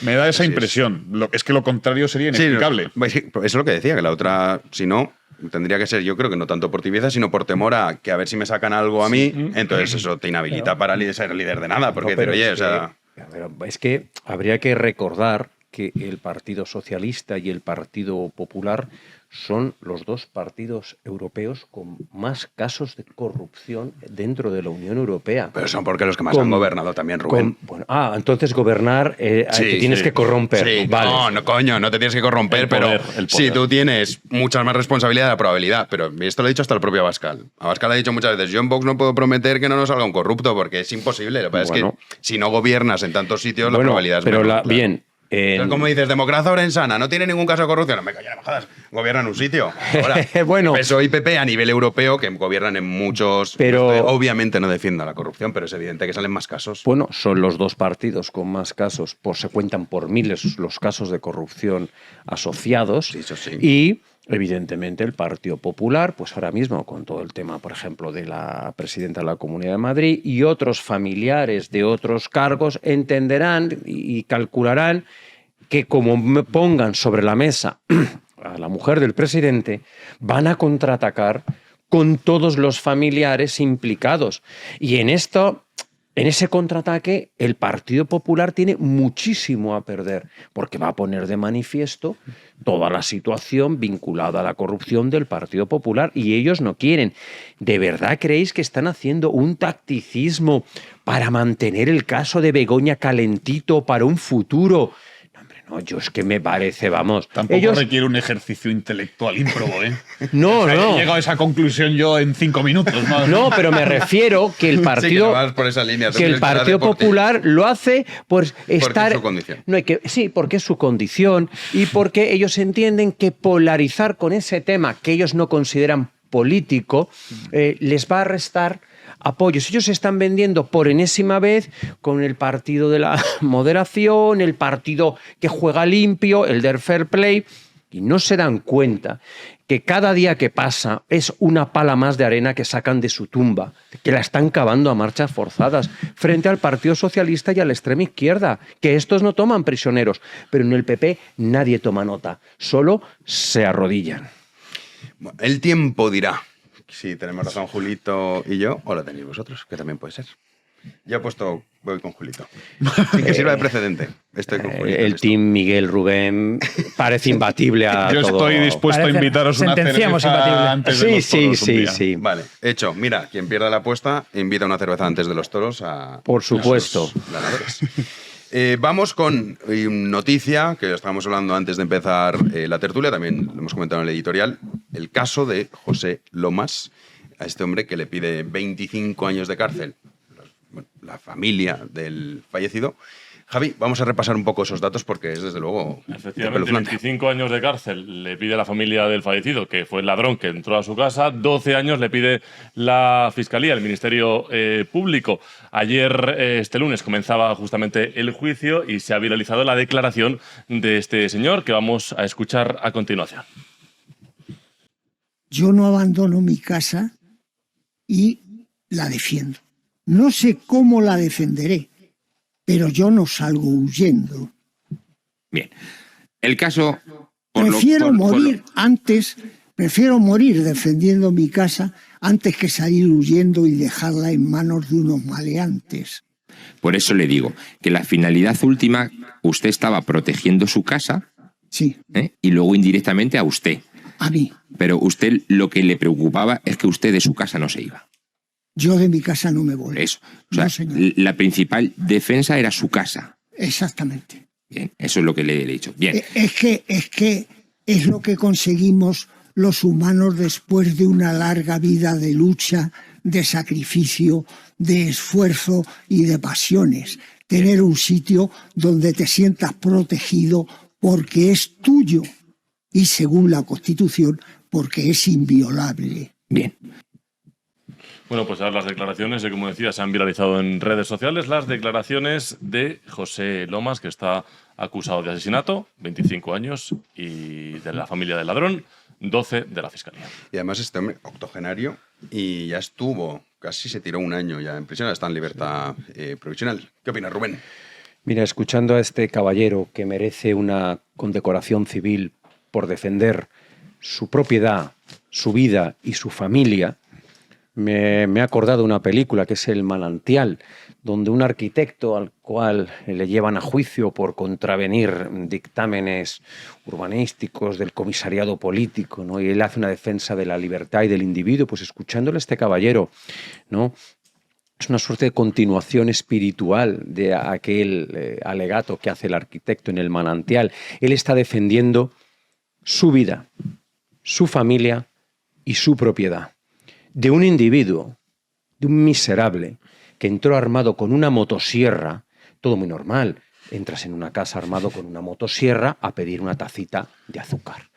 Me da esa impresión. Es que lo contrario sería inexplicable. Sí, eso es lo que decía, que la otra, si no, tendría que ser, yo creo que no tanto por tibieza, sino por temor a que a ver si me sacan algo a mí, entonces eso te inhabilita para ser líder de nada, porque decir, oye, o sea... Es que habría que recordar que el Partido Socialista y el Partido Popular son los 2 partidos europeos con más casos de corrupción dentro de la Unión Europea. Pero son porque los que más han gobernado también, Rubén. Entonces gobernar te tienes que corromper. Sí, vale. No, coño, no te tienes que corromper, pero si tú tienes mucha más responsabilidad de la probabilidad. Pero esto lo ha dicho hasta el propio Abascal. Abascal ha dicho muchas veces, yo en Vox no puedo prometer que no nos salga un corrupto, porque es imposible. Lo que pasa es que si no gobiernas en tantos sitios, la probabilidad es menor. Bien. Entonces, como dices, democracia orensana, no tiene ningún caso de corrupción. No me calles, bajadas. Gobiernan en un sitio. Ahora, PSOE y PP a nivel europeo, que gobiernan en muchos. Pero obviamente no defiendan la corrupción, pero es evidente que salen más casos. Bueno, son los 2 partidos con más casos. Se cuentan por miles los casos de corrupción asociados. Sí, eso sí. Y evidentemente el Partido Popular, pues ahora mismo con todo el tema, por ejemplo, de la presidenta de la Comunidad de Madrid y otros familiares de otros cargos, entenderán y calcularán que como me pongan sobre la mesa a la mujer del presidente, van a contraatacar con todos los familiares implicados. Y en ese contraataque, el Partido Popular tiene muchísimo a perder, porque va a poner de manifiesto toda la situación vinculada a la corrupción del Partido Popular, y ellos no quieren. ¿De verdad creéis que están haciendo un tacticismo para mantener el caso de Begoña calentito para un futuro? No, yo es que me parece, vamos... Tampoco requiere un ejercicio intelectual ímprobo, ¿eh? No. He llegado a esa conclusión yo en 5 minutos. No, pero me refiero que el Partido, por esa línea, que el Partido Popular lo hace por estar... Porque es su condición. Sí, porque es su condición y porque ellos entienden que polarizar con ese tema que ellos no consideran político les va a restar apoyos. Ellos se están vendiendo por enésima vez con el partido de la moderación, el partido que juega limpio, el del fair play, y no se dan cuenta que cada día que pasa es una pala más de arena que sacan de su tumba, que la están cavando a marchas forzadas frente al Partido Socialista y a la extrema izquierda, que estos no toman prisioneros, pero en el PP nadie toma nota, solo se arrodillan. Bueno, el tiempo dirá si tenemos razón Julito y yo, o lo tenéis vosotros, que también puede ser. Ya he puesto, voy con Julito. Sin que sirva de precedente. Estoy con Julito. El team Miguel Rubén parece imbatible a Yo todo. estoy dispuesto a invitaros una cerveza antes de los toros un día. Sí. Vale, hecho. Mira, quien pierda la apuesta invita una cerveza antes de los toros a... Por supuesto. a sus ganadores. Vamos con noticia, que estábamos hablando antes de empezar la tertulia, también lo hemos comentado en el editorial, el caso de José Lomas, a este hombre que le pide 25 años de cárcel, la familia del fallecido. Javi, vamos a repasar un poco esos datos porque es desde luego efectivamente, espeluznante. 25 años de cárcel le pide la familia del fallecido, que fue el ladrón que entró a su casa. 12 años le pide la Fiscalía, el Ministerio Público. Ayer, este lunes, comenzaba justamente el juicio y se ha viralizado la declaración de este señor que vamos a escuchar a continuación. Yo no abandono mi casa y la defiendo. No sé cómo la defenderé, pero yo no salgo huyendo. Bien. El caso... Prefiero morir defendiendo mi casa antes que salir huyendo y dejarla en manos de unos maleantes. Por eso le digo que la finalidad última, usted estaba protegiendo su casa. Sí. Y luego indirectamente a usted. A mí. Pero usted lo que le preocupaba es que usted de su casa no se iba. Yo de mi casa no me voy. Eso. O sea, no, la principal defensa era su casa. Exactamente. Bien, eso es lo que le he dicho. Bien. Es que es lo que conseguimos los humanos después de una larga vida de lucha, de sacrificio, de esfuerzo y de pasiones. Tener un sitio donde te sientas protegido porque es tuyo y, según la Constitución, porque es inviolable. Bien. Bueno, pues ahora las declaraciones, como decía, se han viralizado en redes sociales. Las declaraciones de José Lomas, que está acusado de asesinato, 25 años, y de la familia del ladrón, 12 de la Fiscalía. Y además este hombre, octogenario, y ya estuvo, casi se tiró un año ya en prisión, está en libertad provisional. ¿Qué opinas, Rubén? Mira, escuchando a este caballero que merece una condecoración civil por defender su propiedad, su vida y su familia, me he acordado de una película que es El Manantial, donde un arquitecto al cual le llevan a juicio por contravenir dictámenes urbanísticos del comisariado político, ¿no? Y él hace una defensa de la libertad y del individuo, pues escuchándole a este caballero, ¿no? Es una suerte de continuación espiritual de aquel alegato que hace el arquitecto en El Manantial. Él está defendiendo su vida, su familia y su propiedad. De un individuo, de un miserable, que entró armado con una motosierra, todo muy normal. Entras en una casa armado con una motosierra a pedir una tacita de azúcar.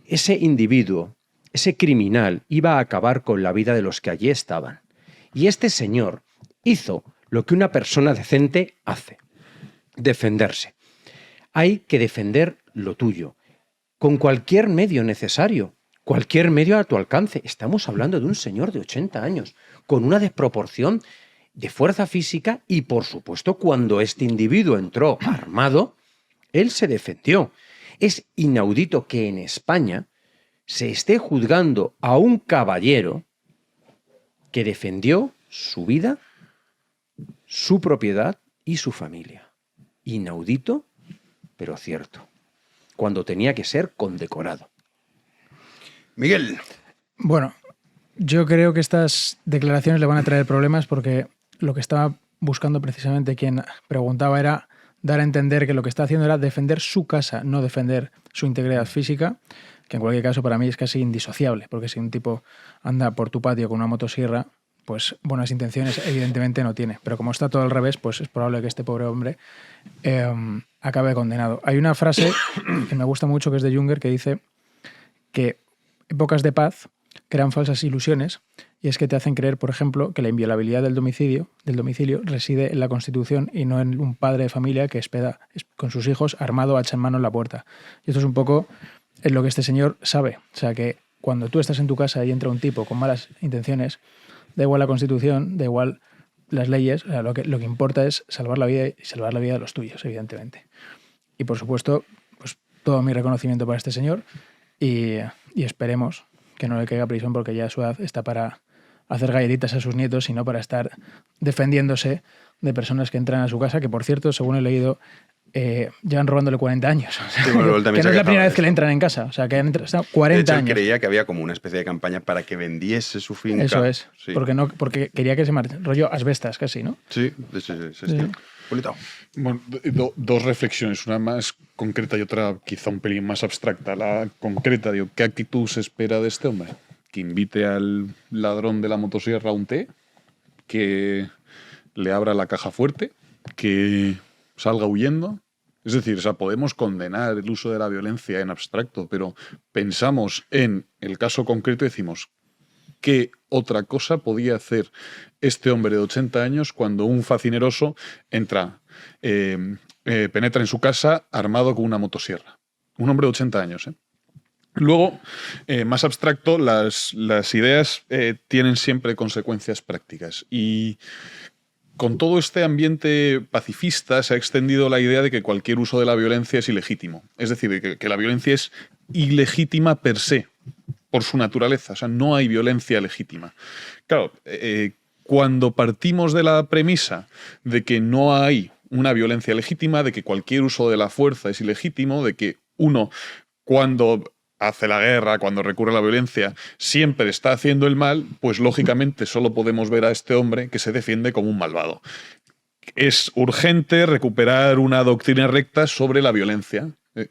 Ese individuo, ese criminal, iba a acabar con la vida de los que allí estaban. Y este señor hizo lo que una persona decente hace: defenderse. Hay que defender lo tuyo, con cualquier medio necesario. Cualquier medio a tu alcance. Estamos hablando de un señor de 80 años, con una desproporción de fuerza física y, por supuesto, cuando este individuo entró armado, él se defendió. Es inaudito que en España se esté juzgando a un caballero que defendió su vida, su propiedad y su familia. Inaudito, pero cierto. Cuando tenía que ser condecorado. Miguel. Bueno, yo creo que estas declaraciones le van a traer problemas porque lo que estaba buscando precisamente quien preguntaba era dar a entender que lo que está haciendo era defender su casa, no defender su integridad física, que en cualquier caso para mí es casi indisociable, porque si un tipo anda por tu patio con una motosierra, pues buenas intenciones evidentemente no tiene. Pero como está todo al revés, pues es probable que este pobre hombre acabe condenado. Hay una frase que me gusta mucho que es de Junger que dice que épocas de paz crean falsas ilusiones, y es que te hacen creer, por ejemplo, que la inviolabilidad del domicilio reside en la Constitución y no en un padre de familia que espera con sus hijos armado, hacha en mano en la puerta. Y esto es un poco en lo que este señor sabe. O sea, que cuando tú estás en tu casa y entra un tipo con malas intenciones, da igual la Constitución, da igual las leyes, o sea, lo que importa es salvar la vida y salvar la vida de los tuyos, evidentemente. Y por supuesto, pues todo mi reconocimiento para este señor y esperemos que no le caiga prisión, porque ya a su edad está para hacer galletitas a sus nietos y no para estar defendiéndose de personas que entran a su casa, que por cierto, según he leído, llevan robándole 40 años. O sea, Sí, bueno, él también que no se es la quejaba primera de vez que le entran en casa. O sea, que han estado 40 De hecho, él años. creía que había como una especie de campaña para que vendiese su finca. Eso es. Sí. Porque quería que se marche. Rollo asbestas casi, ¿no? Sí, de ese estilo. Polito. Bueno, dos reflexiones, una más concreta y otra quizá un pelín más abstracta. La concreta, digo, ¿qué actitud se espera de este hombre? Que invite al ladrón de la motosierra a un té, que le abra la caja fuerte, que salga huyendo. Es decir, o sea, podemos condenar el uso de la violencia en abstracto, pero pensamos en el caso concreto y decimos, ¿qué otra cosa podía hacer este hombre de 80 años cuando un facineroso penetra en su casa armado con una motosierra? Un hombre de 80 años, ¿eh? Luego, más abstracto, las ideas tienen siempre consecuencias prácticas. Y con todo este ambiente pacifista se ha extendido la idea de que cualquier uso de la violencia es ilegítimo. Es decir, que la violencia es ilegítima per se, por su naturaleza. O sea, no hay violencia legítima. Claro, cuando partimos de la premisa de que no hay una violencia legítima, de que cualquier uso de la fuerza es ilegítimo, de que uno, cuando hace la guerra, cuando recurre a la violencia, siempre está haciendo el mal, pues lógicamente solo podemos ver a este hombre que se defiende como un malvado. Es urgente recuperar una doctrina recta sobre la violencia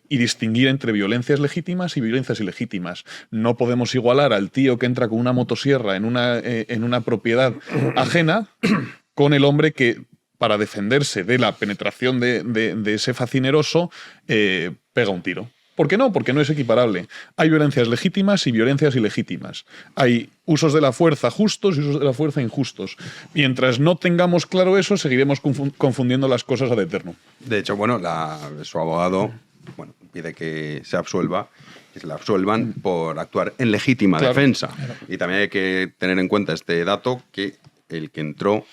y distinguir entre violencias legítimas y violencias ilegítimas. No podemos igualar al tío que entra con una motosierra en una propiedad ajena con el hombre que, para defenderse de la penetración de ese facineroso, pega un tiro. ¿Por qué no? Porque no es equiparable. Hay violencias legítimas y violencias ilegítimas. Hay usos de la fuerza justos y usos de la fuerza injustos. Mientras no tengamos claro eso, seguiremos confundiendo las cosas ad eternum. De hecho, bueno, su abogado pide que se absuelva, que se le absuelvan por actuar en legítima defensa. Claro. Y también hay que tener en cuenta este dato, que el que entró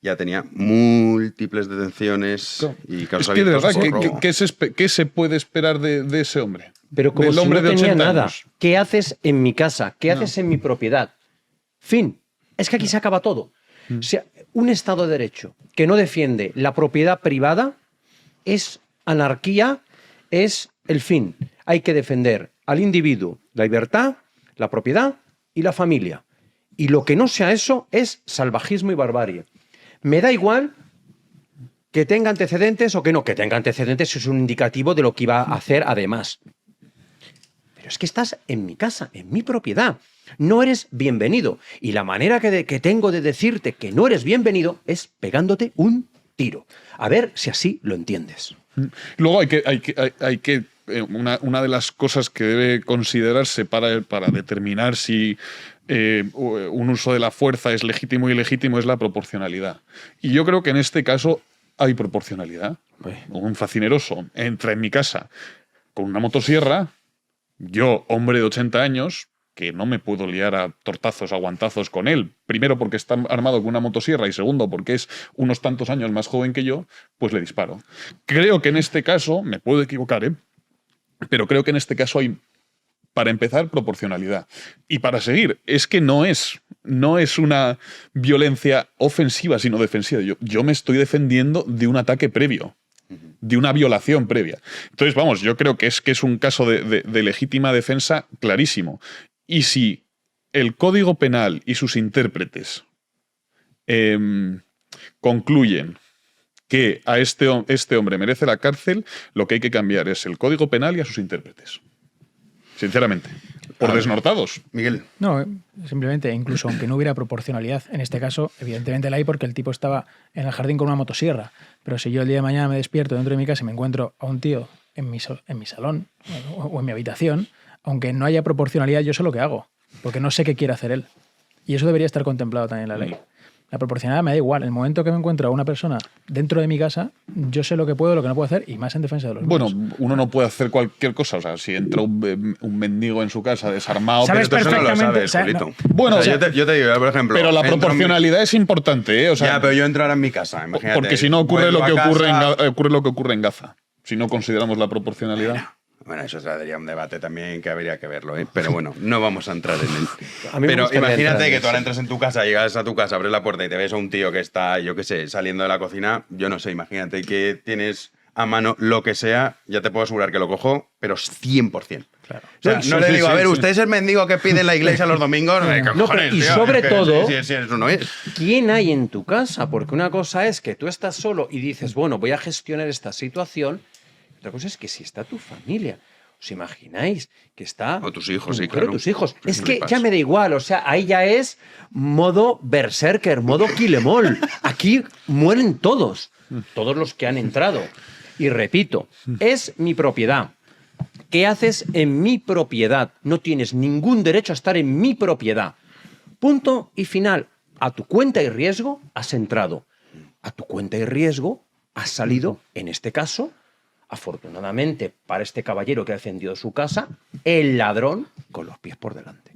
ya tenía múltiples detenciones y casos abiertos. Es que de verdad, ¿qué se puede esperar de ese hombre? Pero como si no tenía nada. ¿Qué haces en mi casa? ¿Qué haces en mi propiedad? Fin. Es que aquí se acaba todo. O sea, un Estado de Derecho que no defiende la propiedad privada es anarquía, es el fin. Hay que defender al individuo, la libertad, la propiedad y la familia. Y lo que no sea eso es salvajismo y barbarie. Me da igual que tenga antecedentes o que no. Que tenga antecedentes es un indicativo de lo que iba a hacer además. Pero es que estás en mi casa, en mi propiedad. No eres bienvenido. Y la manera que tengo de decirte que no eres bienvenido es pegándote un tiro. A ver si así lo entiendes. Luego una de las cosas que debe considerarse para determinar si un uso de la fuerza es legítimo o ilegítimo es la proporcionalidad. Y yo creo que en este caso hay proporcionalidad. Un facineroso entra en mi casa con una motosierra, yo, hombre de 80 años, que no me puedo liar a tortazos, a guantazos con él, primero porque está armado con una motosierra y segundo porque es unos tantos años más joven que yo, pues le disparo. Creo que en este caso, me puedo equivocar, pero creo que en este caso hay, para empezar, proporcionalidad. Y para seguir, es que no es una violencia ofensiva, sino defensiva. Yo me estoy defendiendo de un ataque previo, de una violación previa. Entonces, vamos, yo creo que es un caso de legítima defensa clarísimo. Y si el Código Penal y sus intérpretes concluyen que a este hombre merece la cárcel, lo que hay que cambiar es el Código Penal y a sus intérpretes. Sinceramente. Por desnortados. Miguel. No, simplemente, incluso aunque no hubiera proporcionalidad, en este caso, evidentemente la hay porque el tipo estaba en el jardín con una motosierra. Pero si yo el día de mañana me despierto dentro de mi casa y me encuentro a un tío en mi salón o en mi habitación, aunque no haya proporcionalidad, yo sé lo que hago. porque no sé qué quiere hacer él. Y eso debería estar contemplado también en la ley. La proporcionalidad me da igual. En el momento que me encuentro a una persona dentro de mi casa, yo sé lo que puedo, lo que no puedo hacer, y más en defensa de los Bueno, míos. uno no puede hacer cualquier cosa. O sea, si entra un mendigo en su casa desarmado... Sabes Pero tú eso no lo perfectamente, sabes, o sea, Julito. Bueno, O sea, yo te digo, por ejemplo... pero la entro en mi- proporcionalidad es importante, ¿eh? O sea, Ya, pero yo entro ahora en mi casa, imagínate. porque si no ocurre lo Vuelvo que a ocurre casa- ocurre lo que ocurre en Gaza. Si no consideramos la proporcionalidad. Bueno, eso sería un debate también que habría que verlo, ¿eh? Pero bueno, no vamos a entrar en él. A mí me Pero gustaría entrar imagínate en que eso. tú ahora entras en tu casa, llegas a tu casa, abres la puerta y te ves a un tío que está, yo qué sé, saliendo de la cocina. Yo no sé, imagínate que tienes a mano lo que sea, ya te puedo asegurar que lo cojo, pero 100%. Claro. O sea, Sí, no le sí, digo, sí, a ver, sí. ¿usted es el mendigo que pide en la iglesia los domingos? ¿Qué No, cojones, pero- y tío? sobre Es que todo- si eso no es. ¿Quién hay en tu casa? Porque una cosa es que tú estás solo y dices, bueno, voy a gestionar esta situación. Otra cosa es que si está tu familia. ¿Os imagináis que está O tus hijos, tu sí, mujer o claro. tus hijos? Es que Flipas. ya me da igual, o sea, ahí ya es modo berserker, modo Kilemol. Aquí mueren todos los que han entrado. Y repito, es mi propiedad. ¿Qué haces en mi propiedad? No tienes ningún derecho a estar en mi propiedad. Punto y final. A tu cuenta y riesgo has entrado. A tu cuenta y riesgo has salido, en este caso, afortunadamente para este caballero que ha defendido su casa, el ladrón con los pies por delante.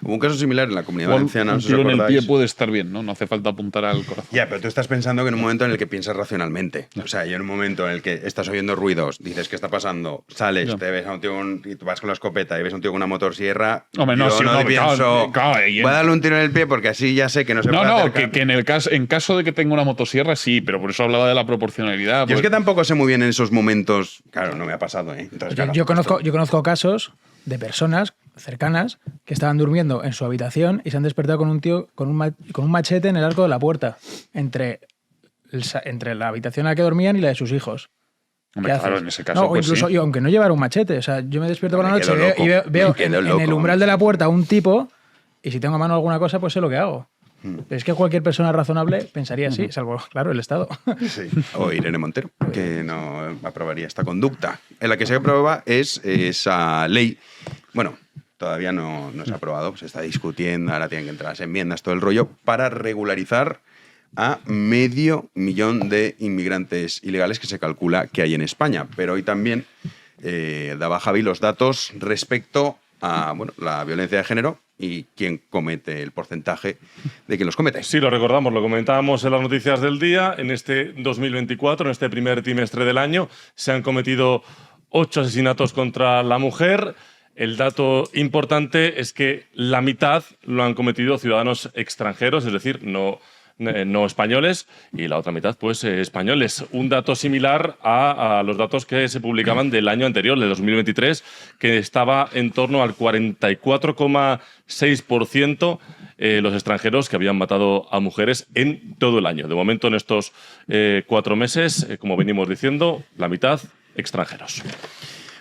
Hubo un caso similar en la Comunidad Igual Valenciana, un no sé si tiro os en el acordáis. pie puede estar bien, ¿no? No hace falta apuntar al corazón. Ya, pero tú estás pensando que en un momento en el que piensas racionalmente. O sea, yo en un momento en el que estás oyendo ruidos, dices, ¿qué está pasando? Sales, Ya. te ves a un tío y tú vas con la escopeta y ves a un tío con una motosierra. Hombre, no, yo si no no, pienso, claro, y en- voy a darle un tiro en el pie porque así ya sé que no se No, puede no, acercar. que en caso de que tenga una motosierra, sí, pero por eso hablaba de la proporcionalidad. Yo es pues- que tampoco sé muy bien en esos momentos. Claro, no me ha pasado, ¿eh? Entonces, claro, Yo conozco casos de personas cercanas que estaban durmiendo en su habitación y se han despertado con un tío con un machete en el arco de la puerta entre la habitación en la que dormían y la de sus hijos. Hombre, ¿Qué claro, haces? en ese caso, No, o pues incluso sí. yo, aunque no llevara un machete, o sea, yo me despierto por la Me noche quedo loco, y veo me quedo en el loco. umbral de la puerta a un tipo y si tengo a mano alguna cosa, pues sé lo que hago. Es que cualquier persona razonable pensaría así, salvo, claro, el Estado. Sí. O Irene Montero, que no aprobaría esta conducta. En la que se aprueba es esa ley. Bueno, todavía no se ha aprobado, se está discutiendo, ahora tienen que entrar las enmiendas, todo el rollo, para regularizar a 500.000 de inmigrantes ilegales que se calcula que hay en España. Pero hoy también daba Javi los datos respecto a la violencia de género y quién comete el porcentaje de quien los comete. Sí, lo recordamos, lo comentábamos en las noticias del día. En este 2024, en este primer trimestre del año, se han cometido 8 asesinatos contra la mujer. El dato importante es que la mitad lo han cometido ciudadanos extranjeros, es decir, no españoles, y la otra mitad, pues, españoles. Un dato similar a los datos que se publicaban del año anterior, de 2023, que estaba en torno al 44,6% los extranjeros que habían matado a mujeres en todo el año. De momento, en estos 4 meses, como venimos diciendo, la mitad extranjeros.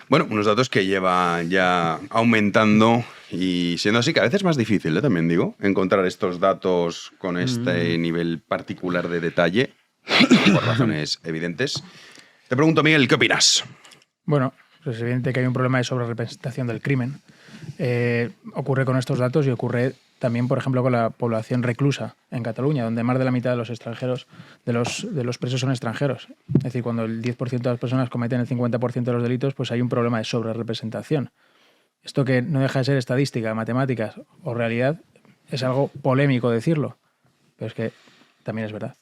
Bueno, unos datos que llevan ya aumentando y siendo así que a veces es más difícil, también digo, encontrar estos datos con este nivel particular de detalle, por razones evidentes. Te pregunto, Miguel, ¿qué opinas? Bueno, pues es evidente que hay un problema de sobrerepresentación del crimen. Ocurre con estos datos y ocurre también, por ejemplo, con la población reclusa en Cataluña, donde más de la mitad de los extranjeros, de los presos son extranjeros. Es decir, cuando el 10% de las personas cometen el 50% de los delitos, pues hay un problema de sobrerepresentación. Esto que no deja de ser estadística, matemáticas o realidad, es algo polémico decirlo, pero es que también es verdad.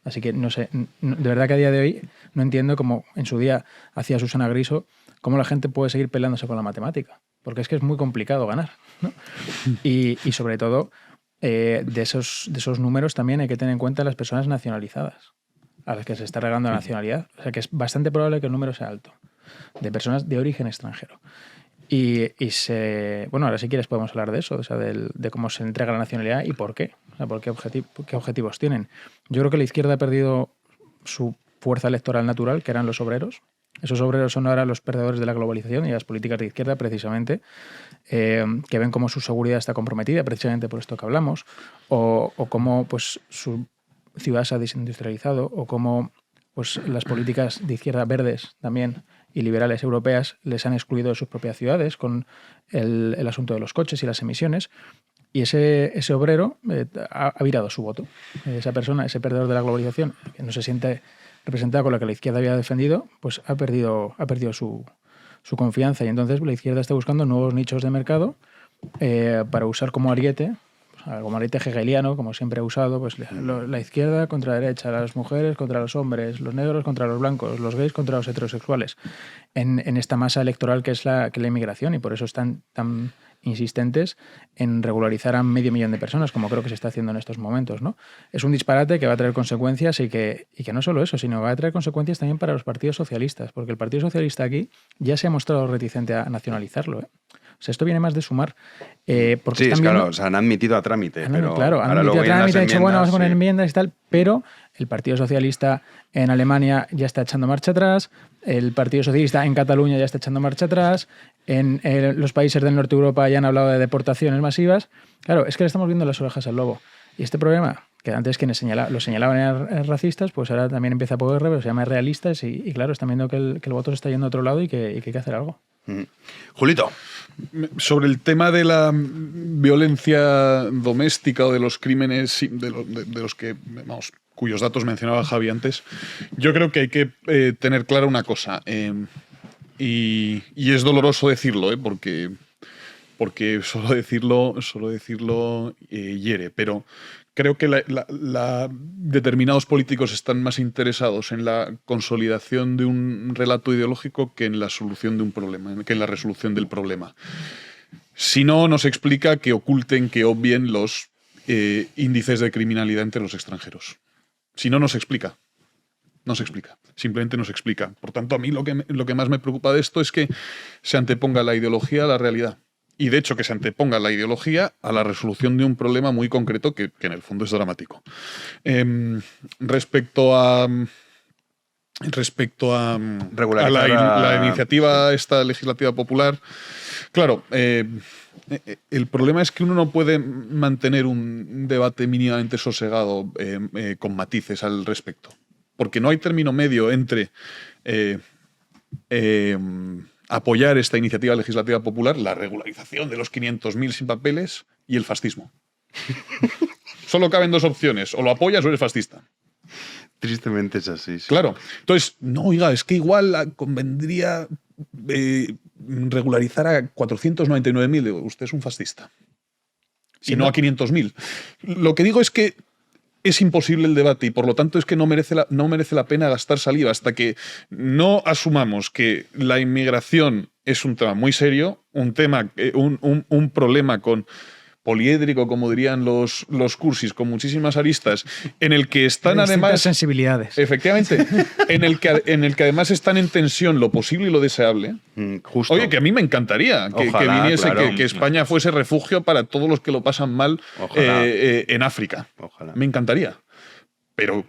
Así que no sé, de verdad que a día de hoy no entiendo cómo en su día hacía Susana Griso, cómo la gente puede seguir peleándose con la matemática, porque es que es muy complicado ganar, ¿no? Y sobre todo, de esos números también hay que tener en cuenta las personas nacionalizadas, a las que se está regalando la nacionalidad. O sea que es bastante probable que el número sea alto, de personas de origen extranjero. Bueno, ahora si quieres podemos hablar de eso, o sea, de cómo se entrega la nacionalidad y por qué. O sea, qué objetivos tienen. Yo creo que la izquierda ha perdido su fuerza electoral natural, que eran los obreros. Esos obreros son ahora los perdedores de la globalización y las políticas de izquierda, precisamente, que ven cómo su seguridad está comprometida, precisamente por esto que hablamos, o cómo pues, su ciudad se ha desindustrializado, o cómo pues, las políticas de izquierda verdes también y liberales europeas les han excluido de sus propias ciudades con el asunto de los coches y las emisiones. Y ese obrero ha virado su voto. Esa persona, ese perdedor de la globalización, que no se siente representado con lo que la izquierda había defendido, pues ha perdido su confianza. Y entonces la izquierda está buscando nuevos nichos de mercado para usar como ariete, como ariete hegeliano, como siempre ha usado, pues la izquierda contra la derecha, las mujeres contra los hombres, los negros contra los blancos, los gays contra los heterosexuales, en esta masa electoral que es la inmigración. Y por eso están tan insistentes en regularizar a 500.000 de personas, como creo que se está haciendo en estos momentos, ¿no? Es un disparate que va a traer consecuencias y que no solo eso, sino va a traer consecuencias también para los partidos socialistas, porque el Partido Socialista aquí ya se ha mostrado reticente a nacionalizarlo, ¿eh? O sea, esto viene más de Sumar. Porque sí, están claro, viendo, o sea, han admitido a trámite. Pero claro, han ahora admitido a trámite, han dicho, bueno, vamos a poner sí. enmiendas y tal, pero el Partido Socialista en Alemania ya está echando marcha atrás, el Partido Socialista en Cataluña ya está echando marcha atrás, en los países del norte de Europa ya han hablado de deportaciones masivas. Claro, es que le estamos viendo las orejas al lobo. Y este problema, que antes quienes lo señalaban eran racistas, pues ahora también empieza a poder pero se llama realistas y claro, están viendo que el voto se está yendo a otro lado y que hay que hacer algo. Julito. Sobre el tema de la violencia doméstica o de los crímenes de los que, vamos, cuyos datos mencionaba Javi antes, yo creo que hay que tener clara una cosa, y es doloroso decirlo, porque solo decirlo hiere, pero creo que determinados políticos están más interesados en la consolidación de un relato ideológico que en la solución de un problema, que en la resolución del problema. Si no, nos explica que oculten, que obvien los índices de criminalidad entre los extranjeros. Si no, nos explica. No se explica, simplemente no se explica. Por tanto, a mí lo que más me preocupa de esto es que se anteponga la ideología a la realidad. Y de hecho que se anteponga la ideología a la resolución de un problema muy concreto que en el fondo es dramático. Respecto a la iniciativa esta legislativa popular, claro, el problema es que uno no puede mantener un debate mínimamente sosegado con matices al respecto. Porque no hay término medio entre apoyar esta iniciativa legislativa popular, la regularización de los 500.000 sin papeles, y el fascismo. Solo caben dos opciones, o lo apoyas o eres fascista. Tristemente es así. Sí. Claro. Entonces, no, oiga, es que igual convendría regularizar a 499.000. Digo, usted es un fascista. Y no a 500.000. Lo que digo es que es imposible el debate y por lo tanto es que no merece la pena gastar saliva hasta que no asumamos que la inmigración es un tema muy serio, un problema con poliédrico, como dirían los cursis, con muchísimas aristas, en el que están además sensibilidades. Efectivamente, en el que además están en tensión lo posible y lo deseable. Justo. Oye, que a mí me encantaría que viniese, claro. que España fuese refugio para todos los que lo pasan mal en África. Ojalá. Me encantaría. Pero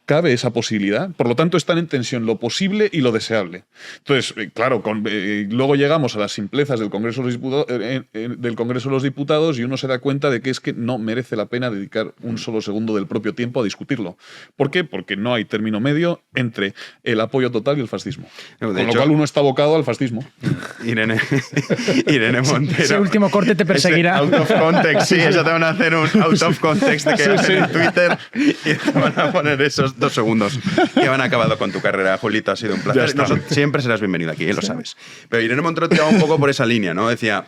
cabe esa posibilidad. Por lo tanto, están en tensión lo posible y lo deseable. Entonces, claro, luego llegamos a las simplezas del Congreso de los Diputados y uno se da cuenta de que es que no merece la pena dedicar un solo segundo del propio tiempo a discutirlo. ¿Por qué? Porque no hay término medio entre el apoyo total y el fascismo. Con lo cual uno está abocado al fascismo. Irene Montero. Ese último corte te perseguirá. Out of context, sí, eso te van a hacer un out of context de que hacen en Twitter y te van a poner esos 2 segundos que van acabado con tu carrera. Julito, ha sido un placer. Siempre serás bienvenido aquí, lo sabes. Pero Irene Montero te va un poco por esa línea, ¿no? Decía,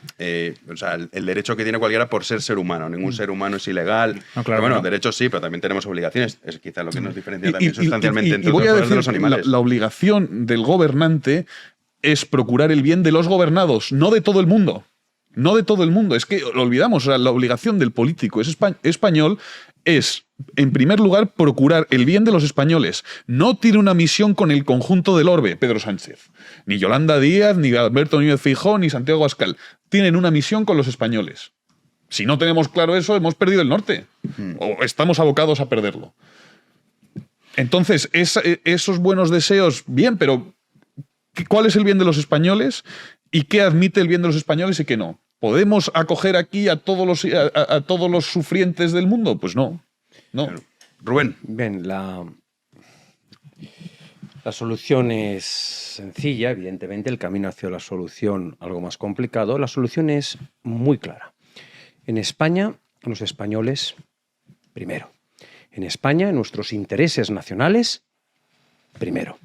o sea, el derecho que tiene cualquiera por ser humano. Ningún ser humano es ilegal. No, claro, pero bueno, derechos sí, pero también tenemos obligaciones. Es quizá lo que nos diferencia también sustancialmente entre los animales. La obligación del gobernante es procurar el bien de los gobernados, no de todo el mundo. No de todo el mundo. Es que lo olvidamos. O sea, la obligación del político español es, en primer lugar, procurar el bien de los españoles. No tiene una misión con el conjunto del orbe, Pedro Sánchez. Ni Yolanda Díaz, ni Alberto Núñez Feijóo, ni Santiago Abascal. Tienen una misión con los españoles. Si no tenemos claro eso, hemos perdido el norte. O estamos abocados a perderlo. Entonces, esos buenos deseos, bien, pero ¿cuál es el bien de los españoles? ¿Y qué admite el bien de los españoles y qué no? ¿Podemos acoger aquí a todos los sufrientes del mundo? Pues no. No. Rubén. Bien, La solución es sencilla, evidentemente, el camino hacia la solución algo más complicado. La solución es muy clara. En España, los españoles, primero. En España, nuestros intereses nacionales, primero.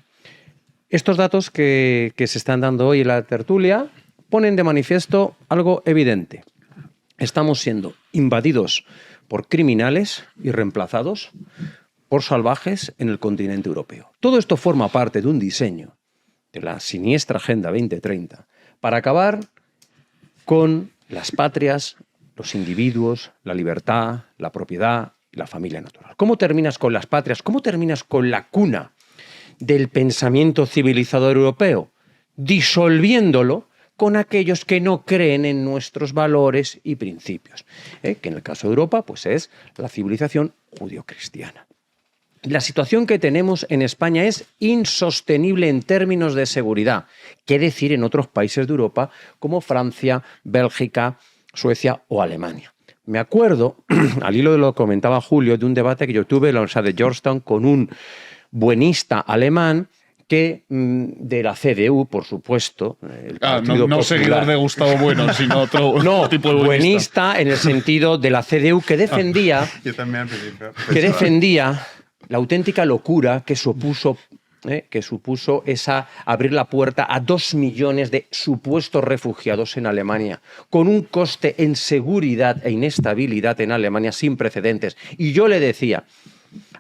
Estos datos que se están dando hoy en la tertulia ponen de manifiesto algo evidente. Estamos siendo invadidos por criminales y reemplazados por salvajes en el continente europeo. Todo esto forma parte de un diseño de la siniestra Agenda 2030 para acabar con las patrias, los individuos, la libertad, la propiedad y la familia natural. ¿Cómo terminas con las patrias? ¿Cómo terminas con la cuna del pensamiento civilizador europeo? Disolviéndolo con aquellos que no creen en nuestros valores y principios, que en el caso de Europa pues es la civilización judio-cristiana. La situación que tenemos en España es insostenible en términos de seguridad. ¿Qué decir en otros países de Europa como Francia, Bélgica, Suecia o Alemania? Me acuerdo, al hilo de lo que comentaba Julio, de un debate que yo tuve en la Universidad de Georgetown con un buenista alemán que de la CDU, por supuesto. No seguidor de Gustavo Bueno, sino otro tipo de buenista en el sentido de la CDU que defendía, Yo también al principio. que defendía la auténtica locura que supuso esa abrir la puerta a 2 millones de supuestos refugiados en Alemania, con un coste en seguridad e inestabilidad en Alemania sin precedentes. Y yo le decía,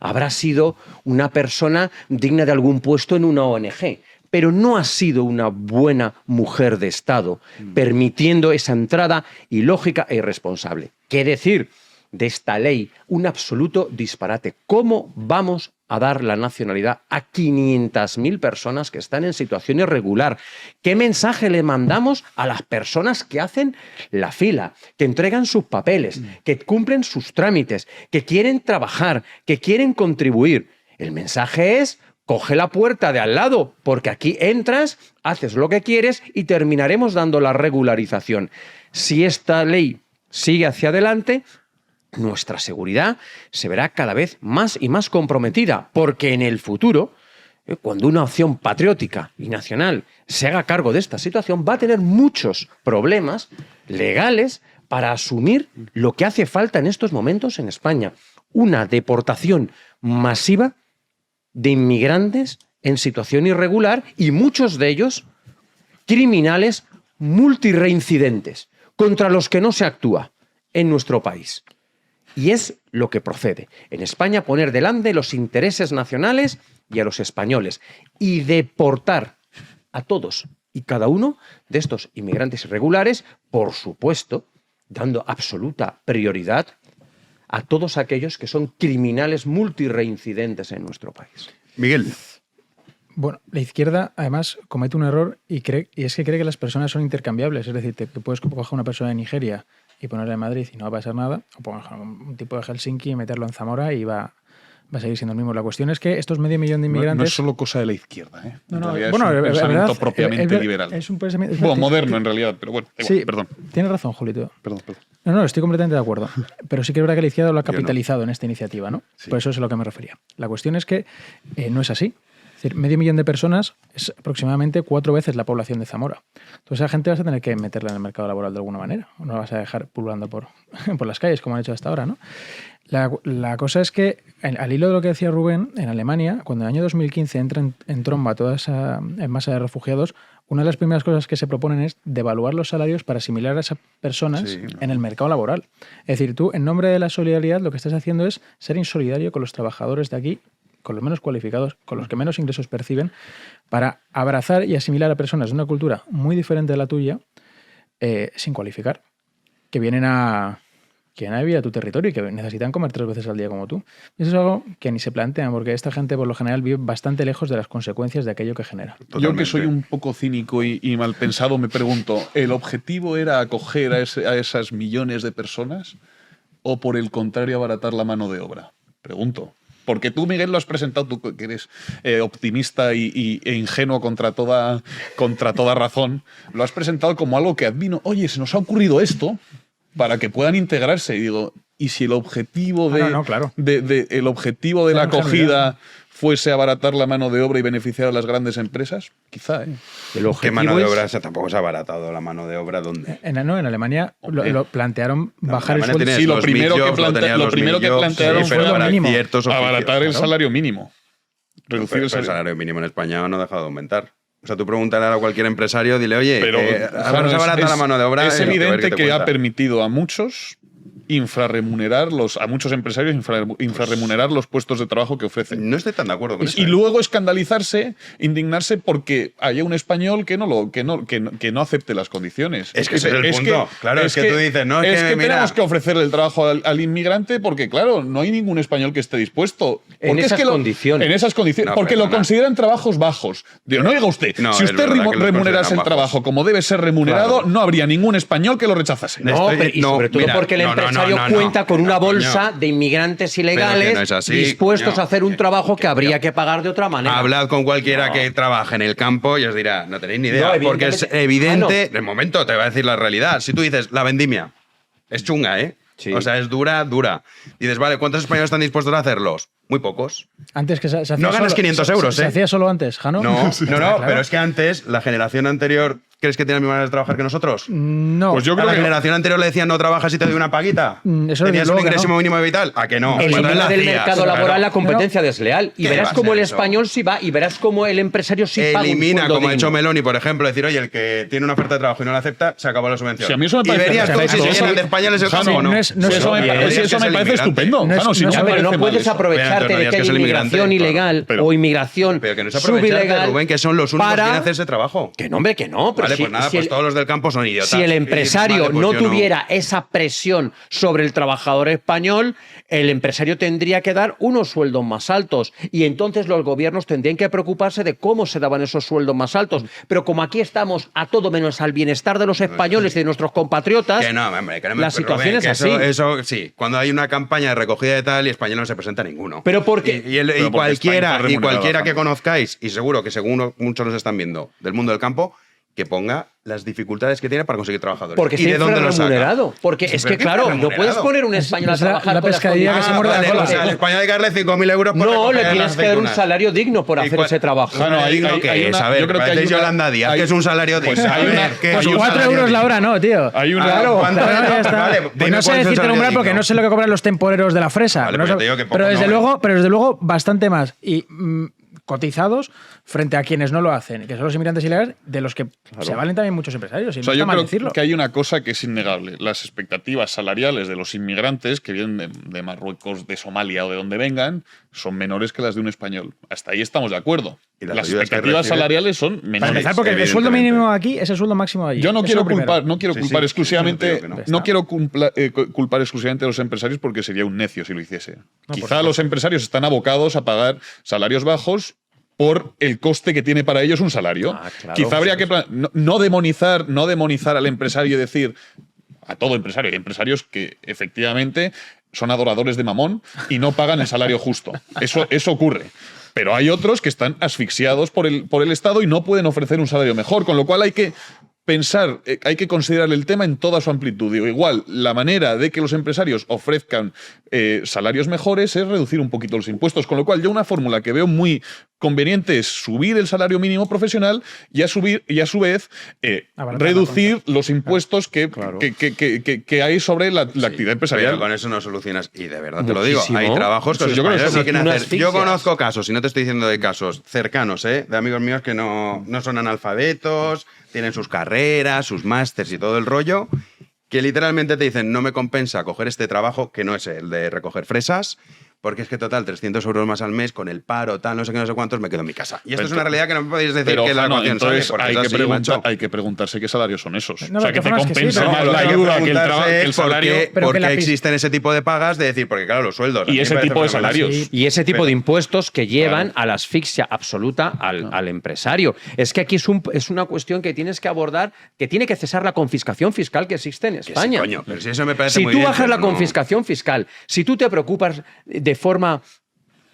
habrá sido una persona digna de algún puesto en una ONG, pero no ha sido una buena mujer de Estado, permitiendo esa entrada ilógica e irresponsable. ¿Qué decir de esta ley? Un absoluto disparate. ¿Cómo vamos a dar la nacionalidad a 500.000 personas que están en situación irregular? ¿Qué mensaje le mandamos a las personas que hacen la fila, que entregan sus papeles, que cumplen sus trámites, que quieren trabajar, que quieren contribuir? El mensaje es: coge la puerta de al lado, porque aquí entras, haces lo que quieres y terminaremos dando la regularización. Si esta ley sigue hacia adelante, nuestra seguridad se verá cada vez más y más comprometida, porque en el futuro, cuando una opción patriótica y nacional se haga cargo de esta situación, va a tener muchos problemas legales para asumir lo que hace falta en estos momentos en España: una deportación masiva de inmigrantes en situación irregular y muchos de ellos criminales multireincidentes contra los que no se actúa en nuestro país. Y es lo que procede en España: poner delante los intereses nacionales y a los españoles y deportar a todos y cada uno de estos inmigrantes irregulares, por supuesto, dando absoluta prioridad a todos aquellos que son criminales multireincidentes en nuestro país. Miguel. Bueno, la izquierda además comete un error y es que cree que las personas son intercambiables. Es decir, que puedes coger una persona de Nigeria y ponerla en Madrid y no va a pasar nada, o poner un tipo de Helsinki y meterlo en Zamora y va a seguir siendo el mismo. La cuestión es que estos 500.000 de inmigrantes... No es solo cosa de la izquierda, ¿eh? No, es bueno, un pensamiento verdad, propiamente liberal. Es un pensamiento... Bueno, moderno en realidad, pero bueno, igual, sí, perdón. Tienes razón, Julito. Perdón. No, estoy completamente de acuerdo. Pero sí que es verdad que la izquierda lo ha capitalizado en esta iniciativa, ¿no? Sí. Por eso es a lo que me refería. La cuestión es que no es así. Es decir, 500.000 de personas es aproximadamente 4 veces la población de Zamora. Entonces, esa gente vas a tener que meterla en el mercado laboral de alguna manera. O no la vas a dejar pululando por las calles, como han hecho hasta ahora, ¿no? La cosa es que, al hilo de lo que decía Rubén, en Alemania, cuando en el año 2015 entra en tromba toda esa masa de refugiados, una de las primeras cosas que se proponen es devaluar los salarios para asimilar a esas personas en el mercado laboral. Es decir, tú, en nombre de la solidaridad, lo que estás haciendo es ser insolidario con los trabajadores de aquí, con los menos cualificados, con los que menos ingresos perciben, para abrazar y asimilar a personas de una cultura muy diferente de la tuya, sin cualificar, que vienen a vivir a tu territorio y que necesitan comer 3 veces al día como tú. Y eso es algo que ni se plantean, porque esta gente por lo general vive bastante lejos de las consecuencias de aquello que genera. Totalmente. Yo, que soy un poco cínico y mal pensado, me pregunto, ¿el objetivo era acoger a esas millones de personas o, por el contrario, abaratar la mano de obra? Pregunto. Porque tú, Miguel, lo has presentado, tú que eres optimista e ingenuo contra toda razón, lo has presentado como algo que admiro. Oye, se nos ha ocurrido esto para que puedan integrarse. Y digo, ¿y si el objetivo de, claro. el objetivo de la acogida fuese abaratar la mano de obra y beneficiar a las grandes empresas? Quizá, ¿eh? ¿Qué mano de obra? O sea, tampoco se ha abaratado la mano de obra. ¿Dónde? En Alemania lo plantearon bajar el sueldo. Sí, lo primero que plantearon fue abaratar el salario mínimo. Reducir el salario mínimo en España no ha dejado de aumentar. O sea, tú pregúntale a cualquier empresario, dile, oye, vamos a abaratar la mano de obra. Es evidente que ha permitido a muchos a muchos empresarios infrarremunerar los puestos de trabajo que ofrecen. No estoy tan de acuerdo con eso. Y luego escandalizarse, indignarse porque haya un español que no acepte las condiciones. Es que ese es el punto. Claro, es que tú dices, no, es que tenemos que ofrecerle el trabajo al inmigrante porque, claro, no hay ningún español que esté dispuesto. En esas condiciones. En esas condiciones. Porque lo consideran trabajos bajos. No oiga usted, si usted remunerase el trabajo como debe ser remunerado, no habría ningún español que lo rechazase. No, y sobre todo porque el empresario cuenta con una bolsa de inmigrantes ilegales dispuestos a hacer un trabajo que habría que pagar de otra manera. Hablad con cualquiera que trabaje en el campo y os dirá, no tenéis ni idea, porque es evidente. De momento te voy a decir la realidad. Si tú dices, la vendimia es chunga, ¿eh? Sí. O sea, es dura. Dices, vale, ¿cuántos españoles están dispuestos a hacerlos? Muy pocos. Antes que se hacía no ganas 500 euros, ¿Se hacía solo antes, Jano? No, claro. Pero es que antes, la generación anterior, ¿crees que tiene la misma manera de trabajar que nosotros? No. Pues yo creo a la generación anterior le decían, no trabajas y te doy una paguita. ¿Tenías un ingreso mínimo vital? ¿A que no? Elimina del mercado laboral la competencia desleal. Y verás cómo el español sí va, y verás cómo el empresario sí paga un elimina, como digno. ha hecho Meloni, por ejemplo, decir, oye, el que tiene una oferta de trabajo y no la acepta, se acabó la subvención. Si a mí eso me parece, y verías tú si se llenan de españoles el campo o no. Eso me parece estupendo. No puedes aprovecharte de que hay inmigración ilegal o inmigración subilegal, Rubén, que son los únicos que quieren hacer ese trabajo. Que no, hombre, que no. Pero vale, pues nada, pues todos los del campo son idiotas. Si el empresario no tuviera esa presión sobre el trabajador español, el empresario tendría que dar unos sueldos más altos y entonces los gobiernos tendrían que preocuparse de cómo se daban esos sueldos más altos. Pero como aquí estamos a todo menos al bienestar de los españoles y de nuestros compatriotas, la situación es así. Eso sí, cuando hay una campaña de recogida de tal y español no se presenta ninguno. Pero porque y cualquiera que conozcáis, y seguro que según muchos nos están viendo del mundo del campo, que ponga las dificultades que tiene para conseguir trabajadores. Porque está infrarremunerado. Porque es que, claro, no puedes poner un español a trabajar la pescadilla que se muerde la cola. O sea, al español hay que darle 5.000 euros por no, le tienes que dar un salario digno por hacer ese trabajo. Digno que es, a ver, yo creo que hay Yolanda Díaz, que es un salario digno. Pues 4 euros la hora, no, tío. Hay una... Claro, no sé decirte el umbral porque no sé lo que cobran los temporeros de la fresa. Pero desde luego, bastante más. Y cotizados frente a quienes no lo hacen, que son los inmigrantes ilegales, de los que se valen también muchos empresarios. Y yo creo que hay una cosa que es innegable. Las expectativas salariales de los inmigrantes que vienen de Marruecos, de Somalia o de donde vengan, son menores que las de un español. Hasta ahí estamos de acuerdo. Las expectativas salariales son menores. Para empezar, porque el sueldo mínimo aquí es el sueldo máximo de allí. Yo no quiero culpar exclusivamente a los empresarios porque sería un necio si lo hiciese. Quizá los empresarios están abocados a pagar salarios bajos por el coste que tiene para ellos un salario. Claro, quizá habría que no demonizar al empresario y decir a todo empresario. Hay empresarios que efectivamente son adoradores de mamón y no pagan el salario justo. Eso ocurre. Pero hay otros que están asfixiados por el Estado y no pueden ofrecer un salario mejor, con lo cual hay que pensar, hay que considerar el tema en toda su amplitud. Digo, igual, la manera de que los empresarios ofrezcan salarios mejores es reducir un poquito los impuestos, con lo cual yo una fórmula que veo muy conveniente es subir el salario mínimo profesional y a su vez reducir los impuesos que hay sobre la actividad empresarial. Pero con eso no solucionas, y de verdad te lo digo, hay trabajos que los españoles no quieren hacer. Yo conozco casos, y no te estoy diciendo de casos cercanos, de amigos míos que no son analfabetos, tienen sus carreras, sus másters y todo el rollo, que literalmente te dicen, no me compensa coger este trabajo, que no es el de recoger fresas, porque es que total, 300 euros más al mes, con el paro, tal, no sé qué, no sé cuántos, me quedo en mi casa. Y esto es una realidad que no me podéis decir que la ecuación sale, hay que preguntarse qué salarios son esos. No, o sea, que te compensa más la ayuda que el salario. Porque existen ese tipo de pagas de decir, porque claro, los sueldos. Y ese tipo de salarios. Y ese tipo de impuestos que llevan a la asfixia absoluta al empresario. Es que aquí es una cuestión que tienes que abordar, que tiene que cesar la confiscación fiscal que existe en España. Coño, pero si eso me parece si muy tú bien, bajas la confiscación fiscal, si tú te preocupas de forma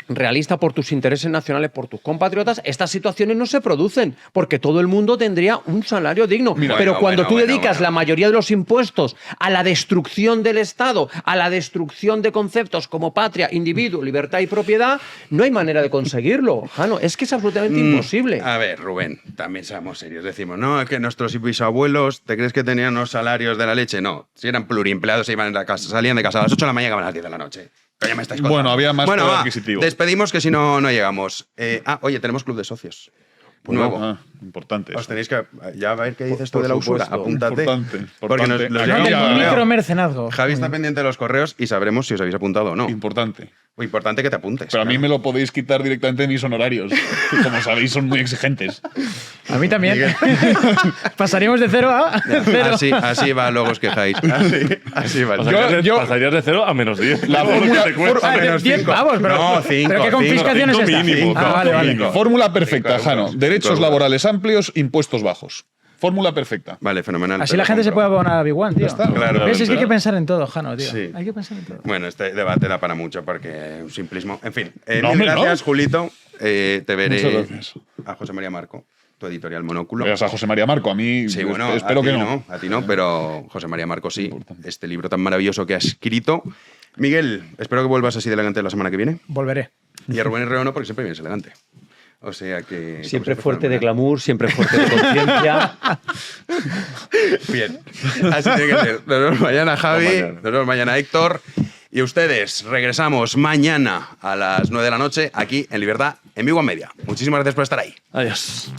realista por tus intereses nacionales, por tus compatriotas, estas situaciones no se producen, porque todo el mundo tendría un salario digno. Pero cuando tú dedicas la mayoría de los impuestos a la destrucción del Estado, a la destrucción de conceptos como patria, individuo, libertad y propiedad, no hay manera de conseguirlo, Jano. Es que es absolutamente imposible. A ver, Rubén, también seamos serios. Decimos, no, es que nuestros bisabuelos, ¿te crees que tenían unos salarios de la leche? No, si eran pluriempleados, salían de casa a las 8 de la mañana y llegaban a las 10 de la noche. Ya me estáis contando. Bueno, había más poder adquisitivo. Despedimos que si no, no llegamos. Oye, tenemos club de socios. Nuevo. Importante. Os tenéis que... Ya a ver qué dices tú de la usura. Apúntate. Importante. Porque nos del micromercenazgo. Javi está pendiente de los correos y sabremos si os habéis apuntado o no. Importante. Muy importante que te apuntes. Pero a mí me lo podéis quitar directamente de mis honorarios. Que, como sabéis, son muy exigentes. A mí también. Pasaríamos de 0 a 0. Así va, luego os quejáis. Así va. Pasarías de 0 a menos 10. La fórmula... menos 10 pavos, pero... No, 5. ¿Pero qué confiscación es esta? Mínimo, vale. Fórmula perfecta, Jano. Derechos laborales amplios, impuestos bajos. Fórmula perfecta. Vale, fenomenal. Así la gente se puede abonar a Big One, tío. Claro. ¿Ves? Es que hay que pensar en todo, Jano, tío. Sí. Hay que pensar en todo. Bueno, este debate da para mucho porque un simplismo. En fin, No, mil gracias, no. Julito. Te veré Muchas gracias. a José María Marco, tu editorial Monóculo. Veas a José María Marco, a mí Sí, bueno, espero a ti que no. A ti no, pero José María Marco sí. Este libro tan maravilloso que ha escrito. Miguel, espero que vuelvas así de elegante la semana que viene. Volveré. Y a Rubén Herrero no, porque siempre vienes elegante. O sea que... Siempre fuerte de glamour, siempre fuerte de conciencia. Bien. Así tiene que ser. Nos vemos mañana, Javi. Nos vemos mañana, Héctor. Y ustedes, regresamos mañana a las 9 de la noche aquí en Libertad, en Big One Media. Muchísimas gracias por estar ahí. Adiós.